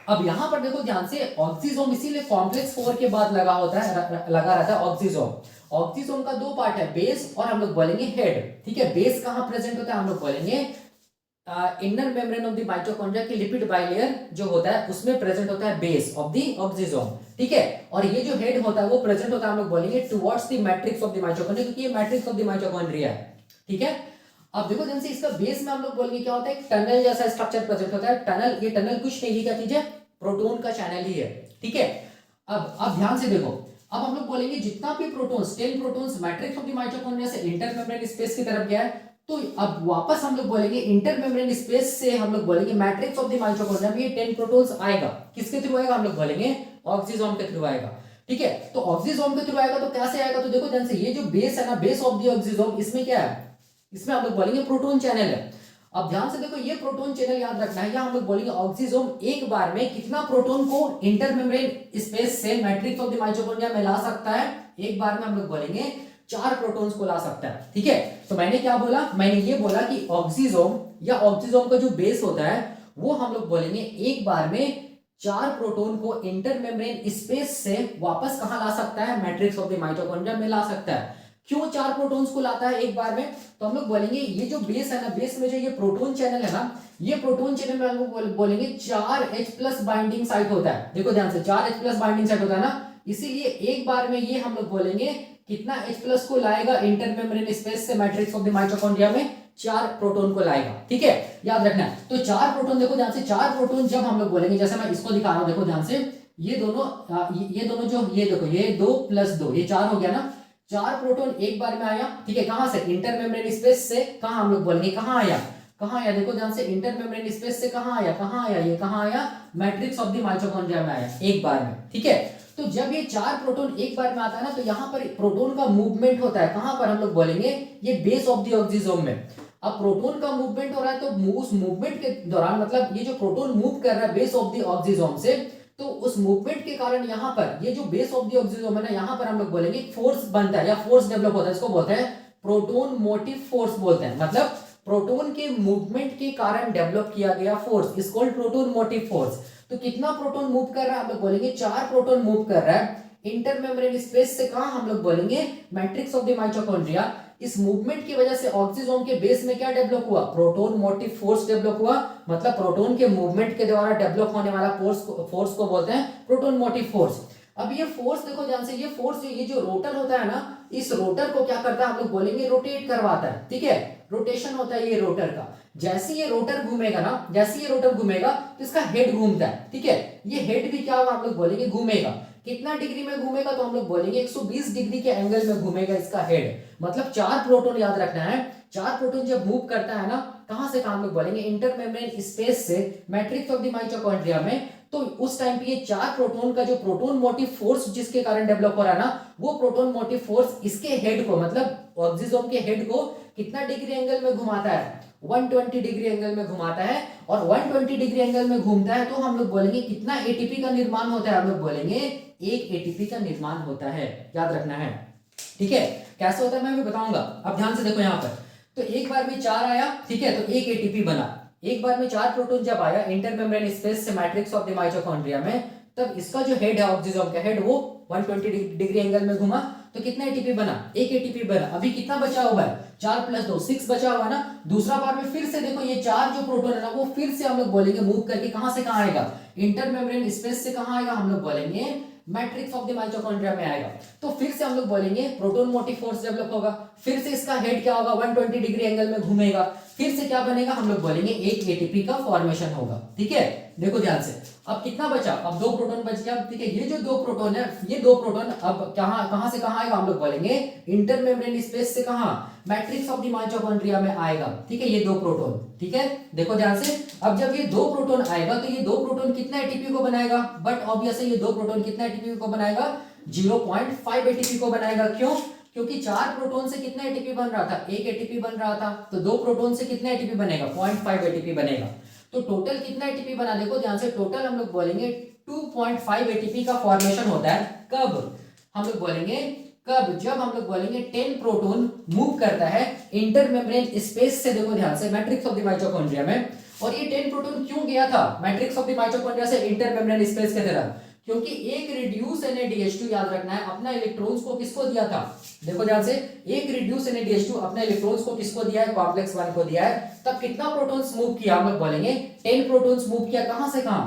Speaker 1: अब यहां पर देखो ध्यान से, ऑक्सीजोम इसीलिए कॉम्प्लेक्स 4 के बाद लगा होता है, लगा रहता है ऑक्सीजोम। ऑक्सीजोम का दो पार्ट है, बेस और हम लोग बोलेंगे हेड। ठीक है, बेस कहां प्रेजेंट होता है, हम लोग बोलेंगे inner membrane of the mitochondria की लिपिड बाइलेयर जो होता है उसमें प्रेजेंट होता है बेस ऑफ द ऑक्सीजोम। ठीक है, और ये जो हेड होता है वो प्रेजेंट होता है, हम लोग बोलेंगे towards the matrix of the mitochondria, क्योंकि ये मैट्रिक्स ऑफ द माइटोकॉन्ड्रिया है। ठीक है, अब देखो जैसे इसका बेस में हम लोग बोलेंगे क्या होता है, एक टनल जैसा स्ट्रक्चर प्रेजेंट होता है। टनल, ये टनल कुछ नहीं, क्या चीज है, प्रोटॉन का चैनल ही है। ठीक है, अब ध्यान से देखो, अब हम लोग बोलेंगे जितना भी protons 10 protons matrix of the mitochondria से इंटरमेम्ब्रेन स्पेस की तरफ गया है, तो अब वापस हम लोग बोलेंगे इंटरमेम्ब्रेन स्पेस से हम लोग बोलेंगे मैट्रिक्स ऑफ द माइटोकॉन्ड्रिया में ये 10 प्रोटॉन्स आएगा, किसके थ्रू आएगा, हम लोग बोलेंगे ऑक्सीजोम के थ्रू आएगा। ठीक है, तो ऑक्सीजोम के थ्रू आएगा तो कैसे आएगा, तो देखो ध्यान से, ये जो बेस है ना, बेस ऑफ द ऑक्सीजोम, इसमें क्या है, इसमें हम लोग बोलेंगे प्रोटॉन चैनल है। अब ध्यान से देखो, ये प्रोटॉन चैनल याद रखना है, या हम लोग बोलेंगे ऑक्सीजोम एक बार में कितना प्रोटॉन को इंटरमेम्ब्रेन स्पेस से मैट्रिक्स ऑफ द माइटोकॉन्ड्रिया में ला सकता है, एक बार में हम लोग बोलेंगे 4 प्रोटॉन्स को ला सकता है। ठीक है, तो मैंने क्या बोला, मैंने ये बोला कि ऑक्सीजोम या ऑक्सीजोम का जो बेस होता है वो हम लोग बोलेंगे एक बार में 4 प्रोटॉन को इंटरमेम्ब्रेन स्पेस से वापस कहां ला सकता है, मैट्रिक्स ऑफ द माइटोकॉन्ड्रिया में ला सकता है। क्यों 4 प्रोटॉन्स को लाता है एक बार में, तो हम लोग बोलेंगे ये जो बेस है ना, बेस में जो ये प्रोटॉन चैनल है ना, ये प्रोटॉन चैनल में हम लोग बोलेंगे 4H+ बाइंडिंग साइट होता है। देखो ध्यान से, 4H+ बाइंडिंग साइट होता है ना, इसीलिए एक बार में ये हम लोग बोलेंगे कितना H+ को लाएगा इंटरमेम्ब्रेन स्पेस से मैट्रिक्स ऑफ द माइटोकॉन्ड्रिया में, 4 प्रोटॉन को लाएगा। ठीक है, याद रखना है। तो 4 प्रोटॉन, देखो ध्यान से, 4 प्रोटॉन जब हम लोग बोलेंगे, जैसे मैं इसको दिखा रहा हूं, देखो ध्यान से, ये दोनों जो, ये देखो, ये 2 + 2 ये 4 हो गया ना, 4 प्रोटॉन एक बार में आया। ठीक है, कहां से, इंटरमेम्ब्रेन स्पेस से, कहां हम लोग बोलेंगे कहां आया, कहां आया, देखो ध्यान से, इंटरमेम्ब्रेन स्पेस से कहां आया, कहां आया, ये कहां आया, मैट्रिक्स ऑफ द माइटोकॉन्ड्रिया में आया एक बार में। ठीक है, तो जब ये 4 प्रोटॉन एक बार में आता है ना, तो यहां पर प्रोटॉन का मूवमेंट होता है, कहां पर, हम लोग बोलेंगे ये बेस ऑफ द ऑक्सीजोम में। अब प्रोटॉन का मूवमेंट हो रहा है, तो उस मूवमेंट के दौरान, मतलब ये जो प्रोटॉन मूव कर रहा है बेस ऑफ द ऑक्सीजोम से, तो उस मूवमेंट के कारण यहाँ पर ये जो बेस ऑफ द ऑक्सीजोम है ना, यहाँ पर हम लोग बोलेंगे फोर्स बनता है या फोर्स डेवलप होता है, इसको बोलते हैं प्रोटॉन मोटिव फोर्स बोलते हैं। मतलब प्रोटॉन के मूवमेंट के कारण डेवलप किया गया force is called proton motive force. तो कितना प्रोटॉन मूव कर रहा है, हम लोग बोलेंगे 4 प्रोटॉन मूव कर रहा है इंटरमेम्ब्रेन स्पेस से, कहां, हम लोग बोलेंगे मैट्रिक्स ऑफ द माइटोकॉन्ड्रिया। इस मूवमेंट की वजह से ऑक्सीजोम के बेस में क्या डेवलप हुआ, प्रोटॉन मोटिव फोर्स डेवलप हुआ। मतलब प्रोटॉन के मूवमेंट के द्वारा डेवलप होने वाला फोर्स को बोलते हैं प्रोटॉन मोटिव फोर्स। अब ये फोर्स देखो ध्यान से, ये फोर्स, ये जो रोटर होता है ना, इस रोटर को क्या करता है, हम लोग बोलेंगे रोटेट करवाता है, ठीक है, रोटेशन होता है ये रोटर का। जैसे ये रोटर घूमेगा ना, जैसे ये रोटर घूमेगा तो इसका हेड घूमता है, ठीक है, ये हेड भी क्या होगा, हम लोग बोलेंगे घूमेगा। कितना डिग्री में घूमेगा, तो हम लोग बोलेंगे 120 डिग्री के एंगल में घूमेगा इसका हेड। मतलब 4 प्रोटॉन याद रखना है, 4 प्रोटॉन जब मूव करता है ना, कहां से कहां हम लोग बोलेंगे, इंटरमेम्ब्रेन स्पेस से मैट्रिक्स ऑफ द माइटोकॉन्ड्रिया में, तो उस टाइम पे ये 4 प्रोटॉन का जो प्रोटॉन मोटिव फोर्स जिसके कारण डेवलप हो रहा है ना, वो प्रोटॉन मोटिव फोर्स इसके हेड को, मतलब ऑक्सीजोम के हेड को कितना डिग्री एंगल में घुमाता है, 120 डिग्री एंगल में घुमाता है। और 120 डिग्री एंगल में घूमता है तो हम लोग बोलेंगे कितना एटीपी का निर्माण होता है, हम लोग बोलेंगे 1 एटीपी का निर्माण होता है, याद रखना है, ठीक है। कैसे होता है मैं भी बताऊंगा, अब ध्यान से देखो यहाँ पर। तो एक बार में 4 आया, ठीक है, तो 1 एटीपी बना। एक बार में 4 प्रोटॉन जब आया इंटरमेम्ब्रेन स्पेस से मैट्रिक्स ऑफ द माइटोकॉन्ड्रिया में, तब इसका जो हेड है ऑक्सीजोम का हेड, वो 120 डिग्री एंगल में घुमा, तो कितना एटीपी बना, 1 एटीपी बना। अभी कितना बचा हुआ है, 4 + 2 6 बचा हुआ है ना। दूसरा बार में फिर से देखो, ये 4 जो प्रोटॉन है ना, वो फिर से हम लोग बोलेंगे मूव करके कहां से कहां आएगा, इंटरमेम्ब्रेन स्पेस से कहां आएगा, हम लोग बोलेंगे मैट्रिक्स ऑफ द माइटोकॉन्ड्रिया में आएगा। तो फिर से हम लोग बोलेंगे प्रोटॉन मोटिव फोर्स डेवलप होगा, फिर से इसका हेड क्या होगा, 120 डिग्री एंगल में घूमेगा, फिर से क्या बनेगा, हम लोग बोलेंगे 1 एटीपी का फॉर्मेशन होगा, ठीक है। देखो ध्यान से, अब कितना बचा, अब 2 प्रोटॉन बच गया, ठीक है। ये जो 2 प्रोटॉन है, ये 2 प्रोटॉन अब कहां से कहां आएगा, हम लोग बोलेंगे इंटरमेम्ब्रेन स्पेस से कहां, मैट्रिक्स ऑफ द माइटोकॉन्ड्रिया में आएगा, ठीक है, ये 2 प्रोटॉन, ठीक है। देखो ध्यान से, अब जब ये 2 प्रोटॉन आएगा तो ये 2 प्रोटॉन कितना एटीपी को बनाएगा, बट ऑब्वियसली ये 2 प्रोटॉन कितना एटीपी को बनाएगा, 0.5 एटीपी को बनाएगा। क्यों, क्योंकि 4 प्रोटॉन से कितना एटीपी बन रहा था, 1 एटीपी बन रहा था, तो 2 प्रोटॉन से कितना एटीपी बनेगा, 0.5 एटीपी बनेगा। तो टोटल कितना एटीपी बना, देखो ध्यान से, टोटल हम लोग बोलेंगे 2.5 एटीपी का फॉर्मेशन होता है। कब, हम लोग बोलेंगे कब, जब हम लोग बोलेंगे 10 प्रोटॉन मूव करता है इंटरमेम्ब्रेन स्पेस से, देखो ध्यान से, मैट्रिक्स ऑफ द माइटोकॉन्ड्रिया में। और ये 10 प्रोटॉन क्यों गया था मैट्रिक्स ऑफ द माइटोकॉन्ड्रिया से इंटरमेम्ब्रेन स्पेस की तरफ, क्योंकि एक रिड्यूस NaDH2 याद रखना है, अपना इलेक्ट्रॉन्स को किसको दिया था, देखो ध्यान से, एक रिड्यूस NaDH2 अपने इलेक्ट्रॉन्स को किसको दिया है, कॉम्प्लेक्स 1 को दिया है। तब कितना प्रोटॉन्स मूव किया, हम लोग बोलेंगे 10 प्रोटॉन्स मूव किया, कहां से कहां,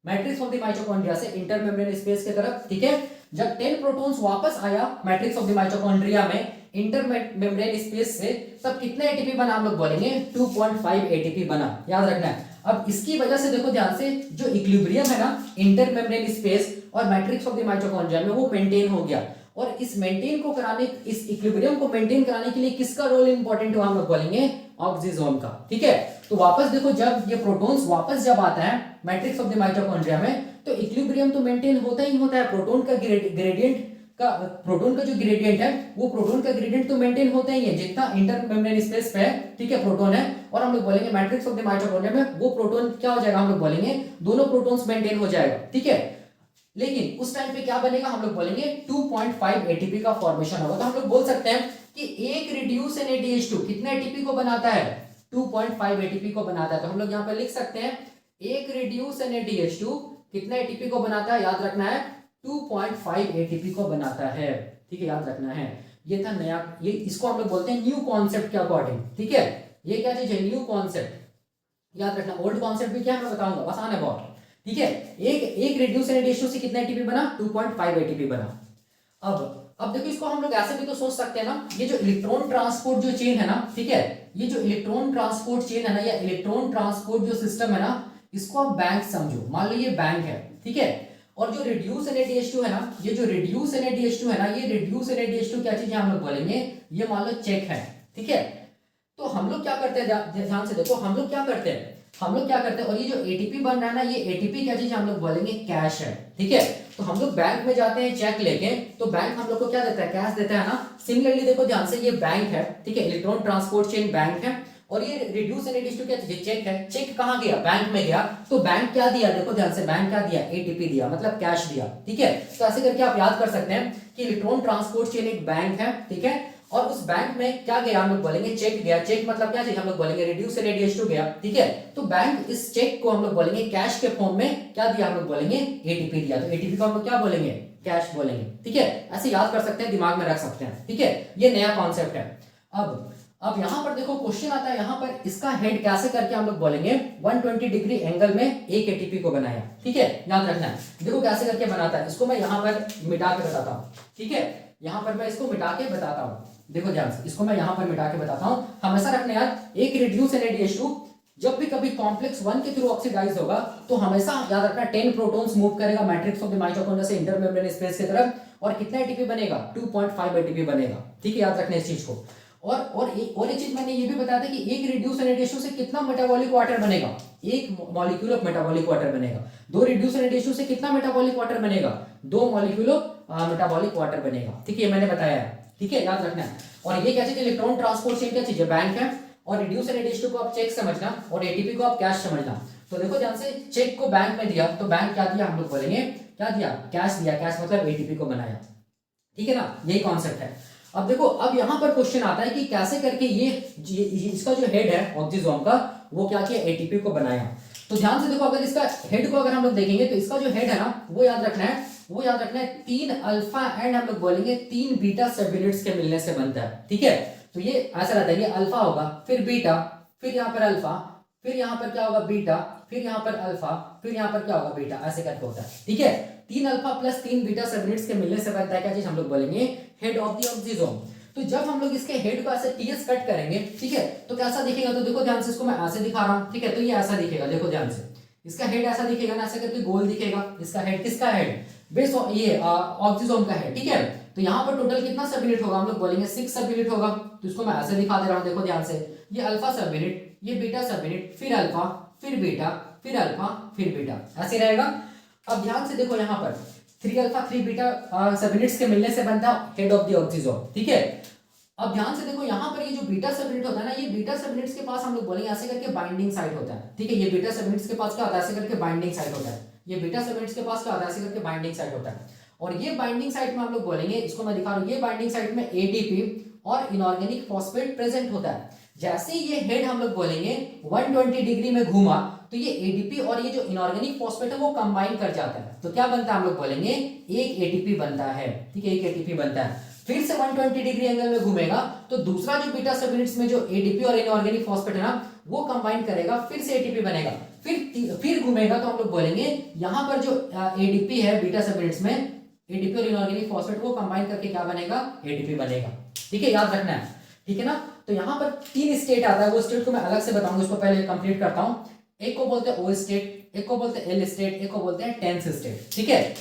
Speaker 1: मैट्रिक्स ऑफ द माइटोकॉन्ड्रिया से इंटरमेम्ब्रेन स्पेस की तरफ, ठीक है। जब 10 प्रोटॉन्स वापस आया मैट्रिक्स ऑफ द माइटोकॉन्ड्रिया में इंटरमेम्ब्रेन स्पेस से, तब कितना एटीपी बना, हम लोग बोलेंगे 2.5 एटीपी बना, याद रखना है। अब इसकी वजह से देखो ध्यान से, जो इक्विलिब्रियम है ना इंटरमेम्ब्रेन स्पेस और मैट्रिक्स ऑफ द माइटोकॉन्ड्रिया में, वो मेंटेन हो गया। और इस मेंटेन को कराने, इस इक्विलिब्रियम को मेंटेन कराने के लिए किसका रोल इंपॉर्टेंट हुआ, हम लोग बोलेंगे ऑक्सीजोम का, ठीक है। तो वापस देखो, जब ये प्रोटॉन्स वापस जब आता है मैट्रिक्स ऑफ द माइटोकॉन्ड्रिया में, तो इक्विलिब्रियम तो मेंटेन होता ही होता है। प्रोटॉन का ग्रेडियंट का, प्रोटॉन का जो ग्रेडियंट है, वो प्रोटॉन का ग्रेडियंट तो मेंटेन होता ही है जितना इंटरमेम्ब्रेन स्पेस पे है, ठीक है, प्रोटॉन है। और हम लोग बोलेंगे मैट्रिक्स ऑफ द माइटोकॉन्ड्रिया में वो प्रोटॉन क्या हो जाएगा, हम लोग बोलेंगे दोनों प्रोटॉन्स मेंटेन हो जाएगा, ठीक है। लेकिन उस टाइम पे क्या बनेगा, हम लोग बोलेंगे 2.5 एटीपी का फॉर्मेशन होगा। तो हम लोग बोल सकते हैं कि एक रिड्यूस NaDH2 कितना एटीपी को बनाता है, 2.5 एटीपी को बनाता है। तो हम लोग यहाँ पे लिख सकते हैं, एक रिड्यूस NaDH2 कितना एटीपी को बनाता है, याद रखना है 2.5 एटीपी को बनाता है, ठीक है, याद रखना है। ये था नया, ये इसको हम लोग बोलते हैं न्यू कॉन्सेप्ट के अकॉर्डिंग, ठीक है। ये क्या चीज है, न्यू कॉन्सेप्ट, याद रखना। ओल्ड कॉन्सेप्ट भी क्या है मैं बताऊंगा, आसान है बहुत, ठीक है। एक रिड्यूस NaDH2 से कितना एटीपी बना, 2.5 एटीपी बना। अब देखो, इसको हम लोग ऐसे भी तो सोच सकते हैं ना, ये जो इलेक्ट्रॉन ट्रांसपोर्ट जो चेन है ना, ठीक है, ये जो इलेक्ट्रॉन ट्रांसपोर्ट चेन है ना, या इलेक्ट्रॉन ट्रांसपोर्ट जो सिस्टम है ना, इसको आप बैंक समझो। मान लो ये बैंक है, ठीक है। और जो रिड्यूस NaDH2 है ना, ये जो रिड्यूस NaDH2 है ना, ये रिड्यूस NaDH2 क्या चीज है, हम लोग बोलेंगे ये मान लो चेक है, ठीक है। तो हम लोग क्या करते हैं, ध्यान से देखो, हम लोग क्या करते हैं, और ये जो एटीपी बन रहा है ना, ये एटीपी क्या चीज है, हम लोग बोलेंगे कैश है, ठीक है। तो हम लोग बैंक में जाते हैं चेक लेके, तो बैंक हम लोग को क्या देता है, कैश देता है ना। सिमिलरली देखो ध्यान से, ये बैंक है, ठीक है, इलेक्ट्रॉन ट्रांसपोर्ट चेन बैंक है, और ये रिड्यूस NaDH2 क्या चीज, चेक है। चेक कहाँ गया, बैंक में गया, तो बैंक क्या दिया, देखो ध्यान से, बैंक क्या दिया, एटीपी दिया, मतलब कैश दिया, ठीक है। तो ऐसे करके आप याद कर सकते हैं कि इलेक्ट्रॉन ट्रांसपोर्ट चेन एक बैंक है, ठीक है। और उस बैंक में क्या गया, हम लोग बोलेंगे चेक गया। चेक मतलब क्या चीज, हम लोग बोलेंगे रिड्यूस NaDH2 गया, ठीक है। तो बैंक इस चेक को हम लोग बोलेंगे कैश के फॉर्म में क्या दिया, हम लोग बोलेंगे एटीपी दिया। तो एटीपी को हम लोग क्या बोलेंगे, कैश बोलेंगे, ठीक है। ऐसे याद कर सकते हैं, दिमाग में रख सकते हैं, ठीक है। ये नया कॉन्सेप्ट है। अब यहां पर देखो क्वेश्चन आता है, यहां पर इसका हेड कैसे करके हम लोग बोलेंगे 120 डिग्री एंगल में 1 एटीपी को बनाया, ठीक है, याद रखना है। देखो कैसे करके बनाता है, इसको मैं यहां पर मिटा के बताता हूं, ठीक है। यहाँ पर मैं इसको मिटा के बताता हूँ, देखो ध्यान से, इसको मैं यहाँ पर मिटा के बताता हूँ। हमेशा रखना यार, एक रिड्यूस NaDH2 जब भी कभी कॉम्प्लेक्स 1 के थ्रू ऑक्सीडाइज होगा तो हमेशा याद रखना 10 प्रोटॉन्स मूव करेगा मैट्रिक्स ऑफ द माइटोकॉन्ड्रिया से इंटरमेम्ब्रेन स्पेस की तरफ, और कितना एटीपी बनेगा, 2.5 एटीपी बनेगा। ठीक है, याद रखना इस चीज को। और एक चीज मैंने ये भी बताया था कि एक रिड्यूस NaDH2 से कितना मेटाबॉलिक वाटर बनेगा, एक मॉलिक्यूल ऑफ मेटाबॉलिक वाटर बनेगा। दो रिड्यूस NaDH2 से कितना मेटाबॉलिक वाटर बनेगा, 2 मॉलिक्यूल ऑफ मेटाबॉलिक वाटर बनेगा। ठीक है, मैंने बताया है। ठीक है, याद रखना है। और ये क्या चीज, इलेक्ट्रॉन ट्रांसपोर्ट चेन क्या चीज है, बैंक है। और रिड्यूस NaDH2 को आप चेक समझना और एटीपी को आप कैश समझना। तो देखो ध्यान से, चेक को बैंक में दिया तो बैंक क्या दिया, हम लोग बोलेंगे क्या दिया, कैश दिया। कैश मतलब एटीपी को बनाया। ठीक है ना, यही कॉन्सेप्ट है। अब देखो, अब यहां पर क्वेश्चन आता है कि कैसे करके ये इसका जो हेड है ऑक्सीजोम का, वो क्या किया, एटीपी को बनाया। तो ध्यान से देखो, अगर इसका हेड को अगर हम लोग देखेंगे तो इसका जो हेड है ना, वो याद रखना है, 3 अल्फा एंड हम लोग बोलेंगे 3 बीटा सब यूनिट्स के मिलने से बनता है। ठीक है, तो ये ऐसा रहता है, ये अल्फा होगा, फिर बीटा, फिर यहाँ पर अल्फा, फिर यहाँ पर क्या होगा बीटा, फिर यहाँ पर अल्फा, फिर यहाँ पर क्या होगा बीटा, ऐसे करके होता है। ठीक है, 3 अल्फा प्लस 3 बीटा सब यूनिट्स के मिलने से बनता है क्या चीज, हम लोग बोलेंगे हेड ऑफ द ऑक्सीजोम। तो जब हम लोग इसके हेड को ऐसे टीएस कट करेंगे, ठीक है, तो कैसा दिखेगा, तो देखो ध्यान से, इसको मैं ऐसे दिखा रहा हूं। ठीक है, तो ये ऐसा दिखेगा, देखो ध्यान से, इसका हेड ऐसा दिखेगा ना, ऐसे करके गोल दिखेगा। इसका हेड, किसका हेड, बेस ये ऑक्सीजोम का हेड। ठीक है, तो यहाँ पर टोटल कितना सब यूनिट होगा, हम लोग बोलेंगे 6 सब यूनिट होगा। तो इसको मैं ऐसे दिखा दे रहा हूँ, देखो ध्यान से, ये अल्फा सब यूनिट, ये बीटा सब यूनिट, फिर अल्फा, फिर बीटा, फिर अल्फा, फिर बीटा, ऐसे रहेगा। अब ध्यान से देखो, यहाँ पर 3 अल्फा 3 बीटा सब यूनिट्स के मिलने से बनता है हेड ऑफ द ऑक्सीजोम। ठीक है, अब ध्यान से देखो, यहाँ पर ये जो बीटा सब यूनिट होता है ना, ये बीटा सब यूनिट्स के पास हम लोग बोलेंगे ऐसे करके बाइंडिंग साइट होता है। ठीक है, ये बीटा सब यूनिट्स के पास क्या होता है, ऐसे करके बाइंडिंग साइट होता है। ये बीटा सब यूनिट्स के पास क्या होता है, ऐसे करके बाइंडिंग साइट होता है। और ये बाइंडिंग साइट में हम लोग बोलेंगे, इसको मैं दिखा रहा हूँ, ये बाइंडिंग साइट में एटीपी और इनऑर्गेनिक फॉस्फेट प्रेजेंट होता है। जैसे ये हेड हम लोग बोलेंगे 120 डिग्री में घूमा, तो ये एटीपी और ये जो इनऑर्गेनिक फॉस्फेट है वो कंबाइन कर जाता है। तो क्या बनता है, हम लोग बोलेंगे एक एटीपी बनता है। ठीक है, एक एटीपी बनता है। फिर से 120 डिग्री एंगल में घूमेगा तो दूसरा जो बीटा सब यूनिट्स में जो एटीपी और इनऑर्गेनिक फॉस्फेट है ना, वो कंबाइन करेगा, फिर से एटीपी बनेगा। फिर घूमेगा तो हम लोग बोलेंगे यहाँ पर जो एटीपी है बीटा सब यूनिट्स में, एटीपी और इनऑर्गेनिक फॉस्फेट वो कंबाइन करके क्या बनेगा, एटीपी बनेगा। ठीक है, याद रखना है। ठीक है ना, तो यहाँ पर 3 स्टेट आता है, वो स्टेट को मैं अलग से बताऊंगा, इसको पहले कंप्लीट करता हूँ। एक को बोलते हैं ओ स्टेट, एक को बोलते हैं एल स्टेट, एक को बोलते हैं टेंस स्टेट। ठीक है,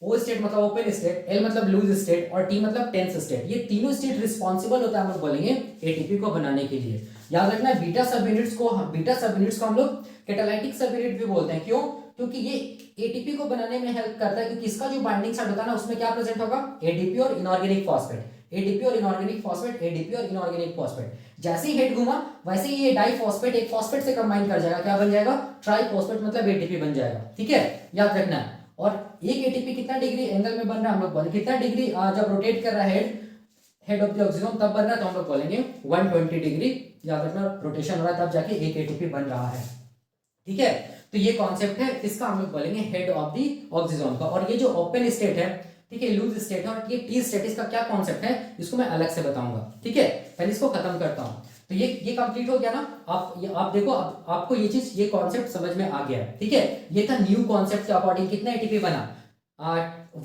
Speaker 1: ओ स्टेट मतलब ओपन स्टेट, एल मतलब लूज स्टेट और टी मतलब टेंस स्टेट। ये तीनों स्टेट रिस्पॉन्सिबल होता है, हम लोग बोलेंगे एटीपी को बनाने के लिए। याद रखना है, बीटा सब यूनिट्स को हम लोग कैटालाइटिक सब यूनिट भी बोलते हैं। क्यों, क्योंकि ये एटीपी को बनाने में हेल्प करता है, क्योंकि इसका जो बाइंडिंग साइट होता है ना, उसमें क्या प्रेजेंट होगा, एटीपी और इनऑर्गेनिक फॉस्फेट, एटीपी और इनऑर्गेनिक फॉस्फेट, एटीपी और इनऑर्गेनिक फॉस्फेट। जैसे ही हेड घुमा वैसे ही ये डाइफॉस्फेट एक फॉस्फेट से कंबाइन कर जाएगा, क्या बन जाएगा, ट्राइफॉस्फेट मतलब एटीपी बन जाएगा। ठीक है, याद रखना है। और एक एटीपी कितना डिग्री एंगल में बन रहा है, हम लोग बोलेंगे कितना डिग्री जब रोटेट कर रहा है हेड ऑफ द ऑक्सीजोम तब बन रहा है, तो हम लोग बोलेंगे 120 डिग्री। याद रखना, रोटेशन हो रहा है तब जाके एक एटीपी बन रहा है। ठीक है, तो ये कॉन्सेप्ट है, इसका हम लोग बोलेंगे हेड ऑफ द ऑक्सीजोम का। और ये जो ओपन स्टेट है, ठीक है, लूज स्टेट है, और ये टी स्टेट, इसका क्या कॉन्सेप्ट है इसको मैं अलग से बताऊंगा। ठीक है, पहले इसको खत्म करता हूं। तो ये कंप्लीट हो गया ना। आप देखो, आपको ये चीज, ये कॉन्सेप्ट समझ में आ गया। ठीक है, ये था न्यू कॉन्सेप्ट के अकॉर्डिंग कितना एटीपी बना,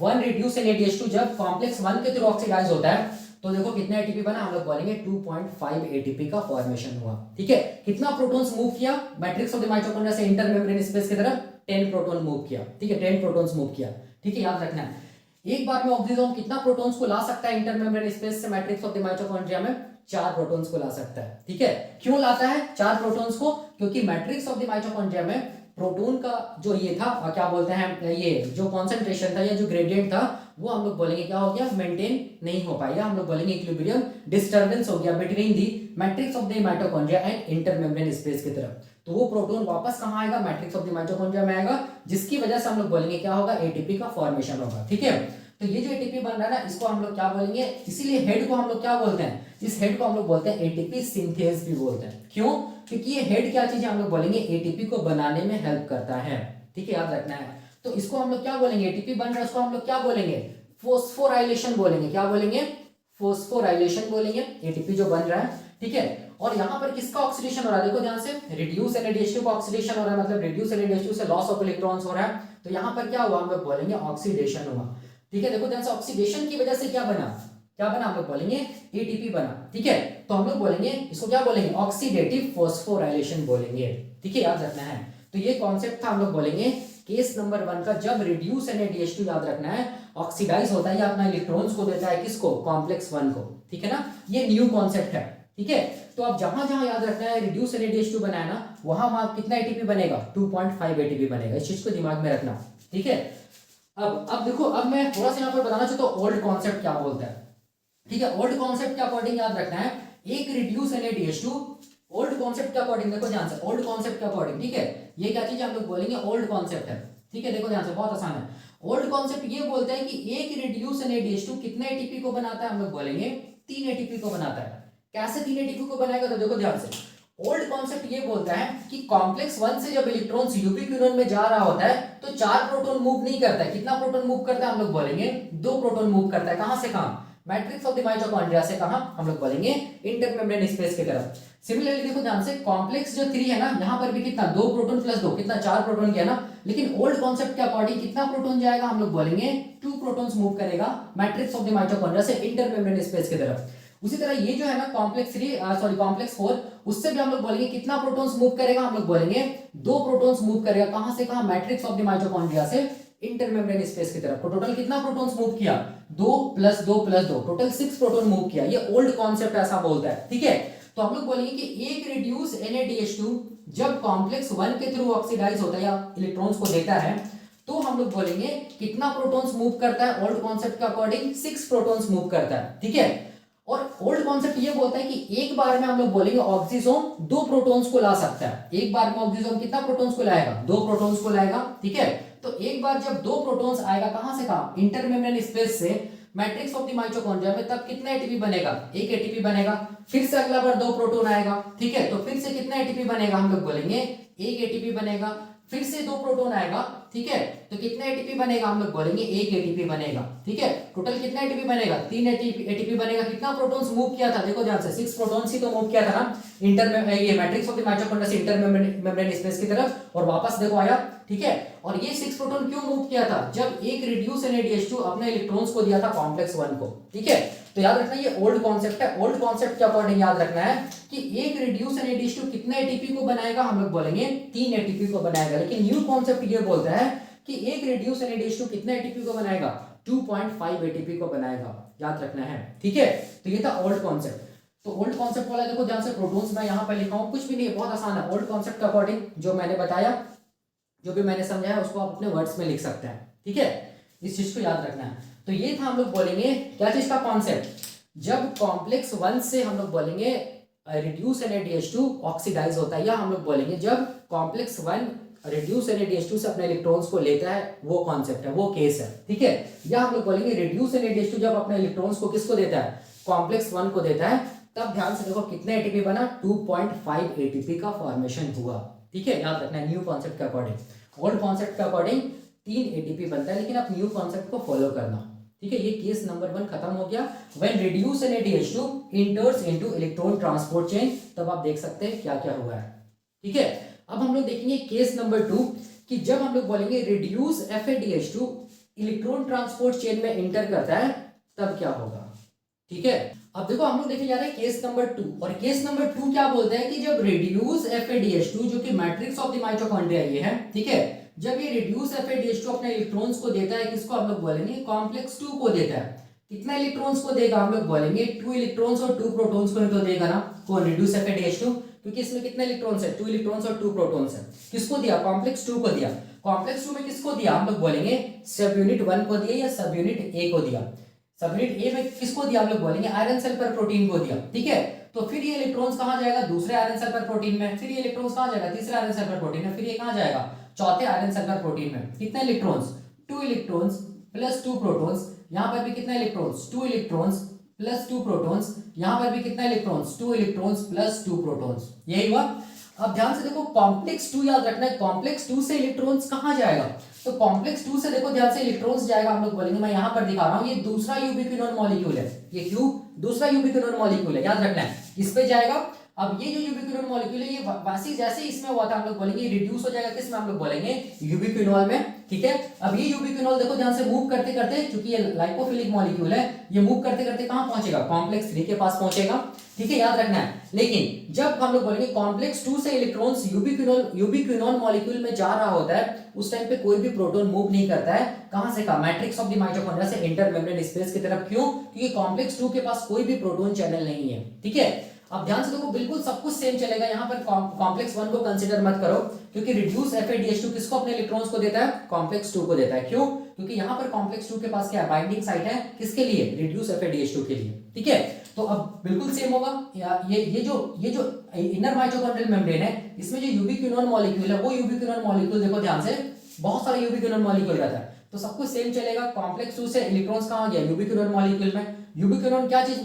Speaker 1: 1 रिड्यूस NaDH2 जब कॉम्प्लेक्स 1 के थ्रू ऑक्सीडाइज होता है तो देखो कितना एटीपी बना, हम लोग बोलेंगे 2.5 एटीपी का फॉर्मेशन हुआ। ठीक है, कितना प्रोटॉन्स मूव किया मैट्रिक्स ऑफ द माइटोकॉन्ड्रिया से इंटरमेम्ब्रेन स्पेस की तरफ, 10 प्रोटॉन मूव किया। ठीक है, 10 प्रोटॉन्स मूव किया। ठीक है, याद रखना है, एक बार में ऑक्सीजोम कितना प्रोटॉन्स को ला सकता है इंटरमेम्ब्रेन स्पेस से मैट्रिक्स ऑफ द माइटोकॉन्ड्रिया में, 4 प्रोटॉन्स को ला सकता है। ठीक है, क्यों लाता है 4 प्रोटॉन्स को, क्योंकि मैट्रिक्स ऑफ द माइटोकॉन्ड्रिया में प्रोटॉन का जो ये था, क्या बोलते हैं, ये जो कॉन्सेंट्रेशन था या जो ग्रेडियंट था, वो हम लोग बोलेंगे क्या हो गया, मेंटेन नहीं हो पाएगा। हम लोग बोलेंगे इक्विलिब्रियम डिस्टर्बेंस हो गया between the matrix of the mitochondria and intermembrane space की तरफ। तो वो प्रोटॉन वापस कहां आएगा, मैट्रिक्स ऑफ द माइटोकॉन्ड्रिया में आएगा, जिसकी वजह से हम लोग बोलेंगे क्या होगा, एटीपी का फॉर्मेशन होगा। ठीक है, तो ये जो एटीपी बन रहा है ना, इसको हम लोग क्या बोलेंगे, इसीलिए हेड को हम लोग क्या बोलते हैं, इस हेड को हम लोग बोलते हैं एटीपी सिंथेज भी बोलते हैं। क्यों, क्योंकि ये हेड क्या चीज है, हम लोग बोलेंगे एटीपी को बनाने में हेल्प करता है। ठीक है, याद रखना है। तो इसको हम लोग क्या बोलेंगे, एटीपी बन रहा है, इसको हम लोग क्या बोलेंगे, फोस्फोराइलेशन बोलेंगे। क्या बोलेंगे, फोस्फोराइलेशन बोलेंगे, एटीपी जो बन रहा है। ठीक है, और यहाँ पर किसका ऑक्सीडेशन हो रहा है, देखो ध्यान से, रिड्यूस NaDH2 का ऑक्सीडेशन हो रहा है, मतलब रिड्यूस NaDH2 से लॉस ऑफ इलेक्ट्रॉन्स हो रहा है। तो यहाँ पर क्या हुआ, हम लोग बोलेंगे ऑक्सीडेशन हुआ। ठीक है, देखो ध्यान से, ऑक्सीडेशन की वजह से क्या बना, क्या बना, हम लोग बोलेंगे एटीपी बना। ठीक है, तो हम लोग बोलेंगे इसको क्या बोलेंगे, ऑक्सीडेटिव फॉस्फोराइलेशन बोलेंगे। ठीक है, याद रखना है। तो ये कॉन्सेप्ट था, हम लोग बोलेंगे केस नंबर 1 का, जब रिड्यूस NaDH2 याद रखना है ऑक्सीडाइज होता है या अपना इलेक्ट्रॉन्स को देता है किसको, कॉम्प्लेक्स 1 को। ठीक है ना, ये न्यू कॉन्सेप्ट है। ठीक है, तो अब जहां जहां याद रखना है रिड्यूस NaDH2 बनाया ना, वहां कितना एटीपी बनेगा, 2.5 एटीपी बनेगा। इस चीज को दिमाग में रखना। ठीक है, अब देखो, अब मैं थोड़ा सा यहाँ पर बताना चाहता हूँ ओल्ड कॉन्सेप्ट क्या बोलता है। ठीक है, ओल्ड कॉन्सेप्ट के अकॉर्डिंग याद रखना है, एक रिड्यूस NaDH2 ओल्ड कॉन्सेप्ट के अकॉर्डिंग, देखो ध्यान से, ओल्ड कॉन्सेप्ट के अकॉर्डिंग। ठीक है, ये क्या चीज हम लोग बोलेंगे, ओल्ड कॉन्सेप्ट है। ठीक है, देखो ध्यान से, बहुत आसान है। ओल्ड कॉन्सेप्ट ये बोलता है कि एक रिड्यूस NaDH2 कितने एटीपी को बनाता है, हम लोग बोलेंगे 3 एटीपी को बनाता है। कैसे 3 एटीपी को बनाएगा, तो देखो ध्यान से, ओल्ड कॉन्सेप्ट ये बोलता है कि कॉम्प्लेक्स 1 से जब इलेक्ट्रॉन्स यूबिक्विनोन में जा रहा होता है तो 4 प्रोटॉन मूव नहीं करता है। कितना प्रोटॉन मूव करता है, हम लोग बोलेंगे 2 प्रोटॉन मूव करता है। कहां से कहां, मैट्रिक्स ऑफ द माइटोकॉन्ड्रिया से कहां, हम लोग बोलेंगे इंटरमेम्ब्रेन स्पेस की तरफ। सिमिलरली देखो ध्यान से, कॉम्प्लेक्स जो 3 है ना, यहां पर भी कितना, 2 प्रोटॉन प्लस 2 कितना, 4 प्रोटॉन गया ना। लेकिन ओल्ड कॉन्सेप्ट के अकॉर्डिंग कितना प्रोटॉन जाएगा, हम लोग बोलेंगे 2 प्रोटॉन्स मूव करेगा मैट्रिक्स ऑफ द माइटोकॉन्ड्रिया से इंटरमेम्ब्रेन स्पेस की तरफ। उसी तरह ये जो है ना कॉम्प्लेक्स 4, उससे भी हम लोग बोलेंगे कितना प्रोटॉन्स मूव करेगा, हम लोग बोलेंगे 2 प्रोटॉन्स मूव करेगा। कहां से कहां, मैट्रिक्स ऑफ द माइटोकॉन्ड्रिया से इंटरमेम्ब्रेन स्पेस की तरफ। तो टोटल कितना प्रोटॉन्स मूव किया, 2 + 2 + 2, टोटल 6 प्रोटॉन मूव किया। ये ओल्ड कॉन्सेप्ट ऐसा बोलता है। ठीक है, तो हम लोग बोलेंगे कि एक रिड्यूस NaDH2 जब कॉम्प्लेक्स 1 के थ्रू ऑक्सीडाइज होता है या इलेक्ट्रॉन्स को देता है, तो हम लोग बोलेंगे कितना प्रोटॉन्स मूव करता है, ओल्ड कॉन्सेप्ट के अकॉर्डिंग 6 प्रोटॉन्स मूव करता है। ठीक है, और ओल्ड कॉन्सेप्ट ये बोलता है कि एक बार में हम लोग बोलेंगे ऑक्सीजोम 2 प्रोटॉन्स को ला सकता है। एक बार में ऑक्सीजोम कितना प्रोटॉन्स को लाएगा, 2 प्रोटॉन्स को लाएगा। ठीक है, तो एक बार जब 2 प्रोटॉन्स आएगा, कहां से कहां, इंटरमेम्ब्रेन स्पेस से मैट्रिक्स ऑफ द माइटोकॉन्ड्रिया में, तब कितना एटीपी बनेगा, 1 एटीपी बनेगा। फिर से अगला बार 2 प्रोटॉन आएगा। ठीक है, तो फिर से कितना एटीपी बनेगा, हम लोग बोलेंगे 1 एटीपी बनेगा। फिर से 2 प्रोटॉन आएगा। ठीक है, तो कितना एटीपी बनेगा, हम लोग बोलेंगे 1 एटीपी बनेगा। ठीक है, टोटल कितना एटीपी बनेगा, 3 एटीपी बनेगा। कितना प्रोटॉन्स मूव किया था, देखो ध्यान से, 6 प्रोटॉन्स ही तो मूव किया था ना ये मैट्रिक्स ऑफ द माइटोकॉन्ड्रिया से इंटरमेम्ब्रेन स्पेस की तरफ, और वापस देखो आया। ठीक है, और ये 6 प्रोटॉन क्यों मूव किया था, जब एक रिड्यूस NaDH2 अपने इलेक्ट्रॉन्स को दिया था कॉम्प्लेक्स 1 को। ठीक है, तो याद रखना ये ओल्ड कॉन्सेप्ट है। ओल्ड कॉन्सेप्ट के अकॉर्डिंग याद रखना है कि एक रिड्यूस NaDH2 कितने एटीपी को बनाएगा, हम लोग बोलेंगे 3 एटीपी को बनाएगा। लेकिन न्यू कॉन्सेप्ट ये बोलता है कि एक रिड्यूस NaDH2 कितने एटीपी को बनाएगा, 2.5 एटीपी को बनाएगा। याद रखना है। ठीक है, तो ये था ओल्ड कॉन्सेप्ट। तो ओल्ड कॉन्सेप्ट वाला देखो ध्यान से, प्रोटॉन्स मैं यहां पर लिखा हूं, कुछ भी नहीं है, बहुत आसान है। ओल्ड कॉन्सेप्ट के अकॉर्डिंग जो मैंने बताया, जो भी मैंने समझाया, उसको आप अपने वर्ड्स में लिख सकते हैं। ठीक है, इस चीज को याद रखना है। तो ये था, हम लोग बोलेंगे क्या चीज का कॉन्सेप्ट, जब कॉम्प्लेक्स 1 से हम लोग बोलेंगे रिड्यूस NaDH2 ऑक्सीडाइज होता है, या हम लोग बोलेंगे जब कॉम्प्लेक्स 1 रिड्यूस NaDH2 से अपने इलेक्ट्रॉन्स को लेता है, वो कॉन्सेप्ट है, वो केस है। ठीक है, या हम लोग बोलेंगे रिड्यूस NaDH2 जब अपने इलेक्ट्रॉन्स को किसको देता है, कॉम्प्लेक्स 1 को देता है, तब ध्यान से देखो कितने एटीपी बना, 2.5 एटीपी का फॉर्मेशन हुआ। ठीक है, याद रखना है न्यू कॉन्सेप्ट के अकॉर्डिंग। ओल्ड कॉन्सेप्ट के अकॉर्डिंग 3 एटीपी बनता है, लेकिन आप न्यू कॉन्सेप्ट को फॉलो करना। ठीक है, ये केस नंबर 1 खत्म हो गया। When reduce NaDH2 इंटर्स into electron transport chain, तब आप देख सकते हैं क्या क्या हुआ है। ठीक है, अब हम लोग देखेंगे केस नंबर 2 कि जब हम लोग बोलेंगे reduce FADH2 electron transport chain में इंटर करता है, तब क्या होगा। ठीक है, अब देखो हम लोग देखने जा रहे हैं केस नंबर 2, और केस नंबर 2 क्या बोलता है कि जब रिड्यूस FADH2 जो कि मैट्रिक्स ऑफ द माइटोकॉन्ड्रिया ये है, ठीक है, जब ये रिड्यूस FADH2 अपने इलेक्ट्रॉन्स को देता है, किसको हम लोग बोलेंगे, कॉम्प्लेक्स 2 को देता है। कितना इलेक्ट्रॉन्स को देगा, हम लोग बोलेंगे 2 इलेक्ट्रॉन्स और 2 प्रोटॉन्स को ही तो देगा ना, कौन, रिड्यूस FADH2, क्योंकि इसमें कितने इलेक्ट्रॉन्स है, 2 इलेक्ट्रॉन्स और 2 प्रोटॉन्स है। किसको दिया, कॉम्प्लेक्स 2 को दिया। कॉम्प्लेक्स 2 में किसको दिया, हम लोग बोलेंगे सब यूनिट 1 को दिया या सब यूनिट A को दिया। सब यूनिट A में किसको दिया, हम लोग बोलेंगे आयरन सल्फर प्रोटीन को दिया। ठीक है, तो फिर ये इलेक्ट्रॉन्स कहां जाएगा, दूसरे आयरन सल्फर प्रोटीन में, फिर ये इलेक्ट्रॉन्स कहां जाएगा, तीसरे आयरन सल्फर प्रोटीन में, फिर ये कहां जाएगा, चौथे आयरन सल्फर प्रोटीन में। कितने इलेक्ट्रॉन्स, 2 इलेक्ट्रॉन्स प्लस 2 प्रोटॉन्स। यहां पर भी कितना इलेक्ट्रॉन्स, 2 इलेक्ट्रॉन्स प्लस 2 प्रोटॉन्स। यहां पर भी कितना इलेक्ट्रॉन्स, 2 इलेक्ट्रॉन्स प्लस 2 प्रोटॉन्स। यही हुआ। अब ध्यान से देखो, कॉम्प्लेक्स 2 याद रखना है, कॉम्प्लेक्स 2 से इलेक्ट्रॉन्स कहां जाएगा, तो कॉम्प्लेक्स 2 से देखो ध्यान से इलेक्ट्रॉन्स जाएगा, हम लोग बोलेंगे, मैं यहां पर दिखा रहा हूं, ये दूसरा यूबिक्विनोन मॉलिक्यूल है, ये क्यों, दूसरा यूबिक्विनोन मॉलिक्यूल है, याद रखना है, इस पे जाएगा। अब ये जो यूबिक्विनोन मॉलिक्यूल है ये वैसे जैसे इसमें हुआ था हम लोग बोलेंगे रिड्यूस हो जाएगा किस में, हम लोग बोलेंगे यूबिक्विनोल में। ठीक है, अब ये यूबिक्विनोल देखो ध्यान से मूव करते करते, क्योंकि ये लाइपोफिलिक मॉलिक्यूल है, ये मूव करते करते कहां पहुंचेगा, कॉम्प्लेक्स 3 के पास पहुंचेगा। ठीक है, याद रखना है। लेकिन जब हम लोग बोलेंगे कॉम्प्लेक्स 2 से इलेक्ट्रॉन्स यूबिक्विनोन मॉलिक्यूल में जा रहा होता है, उस टाइम पे कोई भी प्रोटॉन मूव नहीं करता है। कहां से, कहां, मैट्रिक्स ऑफ द माइटोकॉन्ड्रिया से इंटर मेम्ब्रेन स्पेस की तरफ। क्यों? क्योंकि कॉम्प्लेक्स 2 के पास कोई भी प्रोटॉन चैनल नहीं है। ठीक है, अब ध्यान से देखो बिल्कुल सब कुछ सेम चलेगा, यहाँ पर कॉम्प्लेक्स 1 को कंसीडर मत करो, क्योंकि रिड्यूस FADH2 किसको, अपने इलेक्ट्रॉन्स को देता है, कॉम्प्लेक्स 2 को देता है। क्यों? क्योंकि यहाँ पर कॉम्प्लेक्स 2 के पास क्या है, बाइंडिंग साइट है, किसके लिए, रिड्यूस FADH2 के लिए। ठीक है, तो अब बिल्कुल सेम होगा। ये जो इनर माइटोकॉन्ड्रियल मेम्ब्रेन है, इसमें जो यूबिक्विनोन मॉलिक्यूल है, वो यूबिक्विनोन मॉलिक्यूल देखो ध्यान से, बहुत सारे यूबिक्विनोन मॉलिक्यूल रहता है, तो सब कुछ सेम चलेगा। कॉम्प्लेक्स 2 से इलेक्ट्रॉन्स कहां गया, यूबिक्विनोन मॉलिक्यूल में। यूबिक्विनोन क्या चीज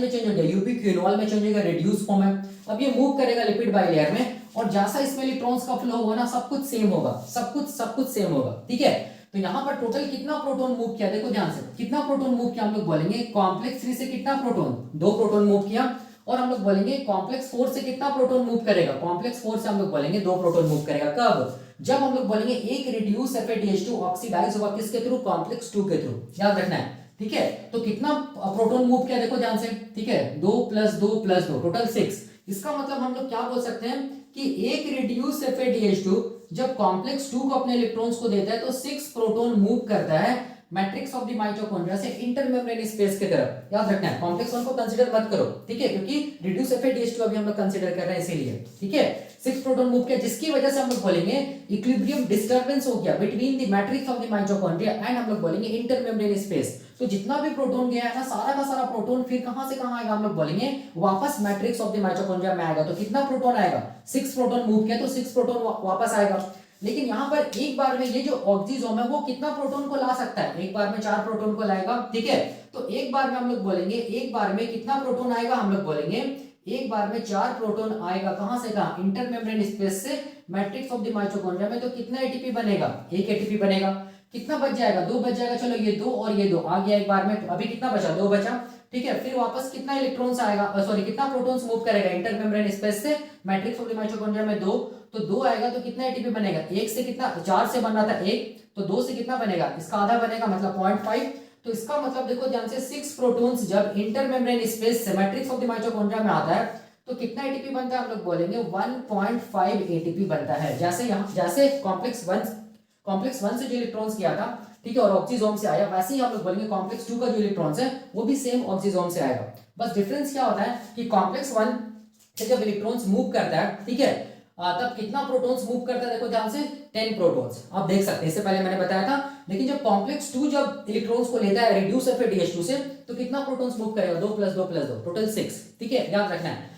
Speaker 1: में चेंज हो गया, यूबिक्विनोल में चेंज होगा, रिड्यूस फॉर्म है। अब ये मूव करेगा लिपिड बाइलेयर में, और जैसा इसमें इलेक्ट्रॉन्स का फ्लो होगा ना, सब कुछ सेम होगा, सब कुछ सेम होगा। ठीक है, तो यहाँ पर टोटल कितना प्रोटॉन मूव किया, देखो ध्यान से, कितना प्रोटॉन मूव किया हम लोग बोलेंगे, कॉम्प्लेक्स 3 से कितना प्रोटॉन, 2 प्रोटॉन मूव किया। और हम लोग बोलेंगे कॉम्प्लेक्स 4 से कितना प्रोटॉन मूव करेगा, कॉम्प्लेक्स 4 से हम लोग बोलेंगे 2 प्रोटॉन मूव करेगा। कब? जब हम लोग बोलेंगे एक रिड्यूस FADH2 ऑक्सीडाइज होगा किसके थ्रू, कॉम्प्लेक्स 2 के थ्रू। याद रखना है। ठीक है, तो कितना प्रोटॉन मूव किया देखो ध्यान से। ठीक है, 2 + 2 + 2 टोटल 6। इसका मतलब हम लोग क्या बोल सकते हैं कि एक रिड्यूस FADH2 जब कॉम्प्लेक्स 2 को अपने इलेक्ट्रॉन्स को देता है तो 6 प्रोटॉन मूव करता है मैट्रिक्स ऑफ द माइटोकॉन्ड्रिया से इंटरमेम्ब्रेन स्पेस की तरफ। याद रखना है, कॉम्प्लेक्स 1 को कंसीडर मत करो। ठीक है, क्योंकि रिड्यूस FADH2 अभी हम लोग कंसीडर कर रहे हैं इसीलिए। ठीक है, 6 प्रोटॉन मूव किया, जिसकी वजह से हम लोग बोलेंगे इक्विलिब्रियम डिस्टरबेंस हो गया between the matrix of the mitochondria and हम लोग बोलेंगे इंटरमेम्ब्रेन स्पेस। तो जितना भी प्रोटॉन गया है ना, सारा का सारा प्रोटॉन फिर कहां से कहां आएगा, हम लोग बोलेंगे वापस मैट्रिक्स ऑफ द माइटोकॉन्ड्रिया में आएगा। तो कितना प्रोटॉन आएगा, 6 प्रोटॉन मूव किया तो 6 प्रोटॉन वापस आएगा। लेकिन यहाँ पर एक बार में ये जो ऑक्सीजोम है वो कितना प्रोटॉन को ला सकता है, एक बार में 4 प्रोटॉन को लाएगा। ठीक है, तो एक बार में हम लोग बोलेंगे एक बार में कितना प्रोटॉन आएगा, हम लोग बोलेंगे एक बार में 4 प्रोटॉन आएगा। कहां से, कहां, इंटरमेम्ब्रेन स्पेस से मैट्रिक्स ऑफ द माइटोकॉन्ड्रिया में। तो कितना एटीपी बनेगा, 1 एटीपी बनेगा। कितना बच जाएगा, 2 बच जाएगा। चलो ये 2 और ये 2 आ गया एक बार में, तो अभी कितना बचा, 2 बचा। ठीक है, फिर वापस कितना इलेक्ट्रॉन्स आएगा, सॉरी कितना प्रोटॉन्स मूव करेगा इंटरमेम्ब्रेन स्पेस से मैट्रिक्स ऑफ द माइटोकॉन्ड्रिया में, 2। तो 2 आएगा तो कितना एटीपी बनेगा, 1 से कितना, 4 से बन रहा था 1, तो 2 से कितना बनेगा, इसका आधा बनेगा, मतलब 0.5। तो इसका मतलब देखो ध्यान से 6 प्रोटॉन्स जब इंटरमेम्ब्रेन स्पेस से मैट्रिक्स ऑफ द माइटोकॉन्ड्रिया में आता है तो कितना एटीपी बनता है, हम लोग बोलेंगे 1.5 एटीपी बनता है। जैसे यहाँ जैसे कॉम्प्लेक्स 1 से जो इलेक्ट्रॉन्स किया था, ठीक है, और ऑक्सीजोम से आया, वैसे ही हम लोग बोलेंगे कॉम्प्लेक्स 2 का जो इलेक्ट्रॉन्स है वो भी सेम ऑक्सीजोम से आएगा। बस डिफरेंस क्या होता है कि कॉम्प्लेक्स 1 से जब इलेक्ट्रॉन्स मूव करता है, ठीक है, तब कितना प्रोटॉन्स मूव करता है, देखो ध्यान से 10 प्रोटॉन्स आप देख सकते हैं, इससे पहले मैंने बताया था। लेकिन जब कॉम्प्लेक्स 2 जब इलेक्ट्रॉन्स को लेता है रिड्यूस FADH2 से, तो कितना प्रोटॉन्स मूव करेगा, 2 + 2 + 2 टोटल 6। ठीक है, याद रखना है।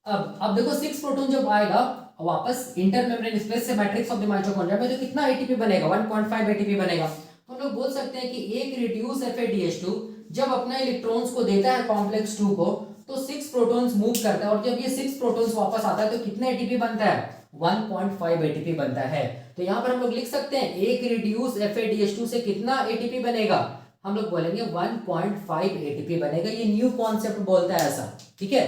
Speaker 1: अब देखो 6 प्रोटॉन जब आएगा वापस इंटरमेम्ब्रेन स्पेस से मैट्रिक्स ऑफ द माइटोकॉन्ड्रिया में, तो कितना एटीपी बनेगा, 1.5 एटीपी बनेगा। तो हम लोग बोल सकते हैं कि एक रिड्यूस FADH2 जब अपना इलेक्ट्रॉन्स को देता है कॉम्प्लेक्स 2 को, तो 6 प्रोटॉन्स मूव करता है, और जब ये 6 प्रोटॉन्स वापस आता है तो कितना एटीपी बनता है, 1.5 एटीपी बनता है। तो यहाँ पर हम लोग लिख सकते हैं एक रिड्यूस FADH2 से कितना एटीपी बनेगा, हम लोग बोलेंगे 1.5 एटीपी बनेगा। ये न्यू कॉन्सेप्ट बोलता है ऐसा। ठीक है,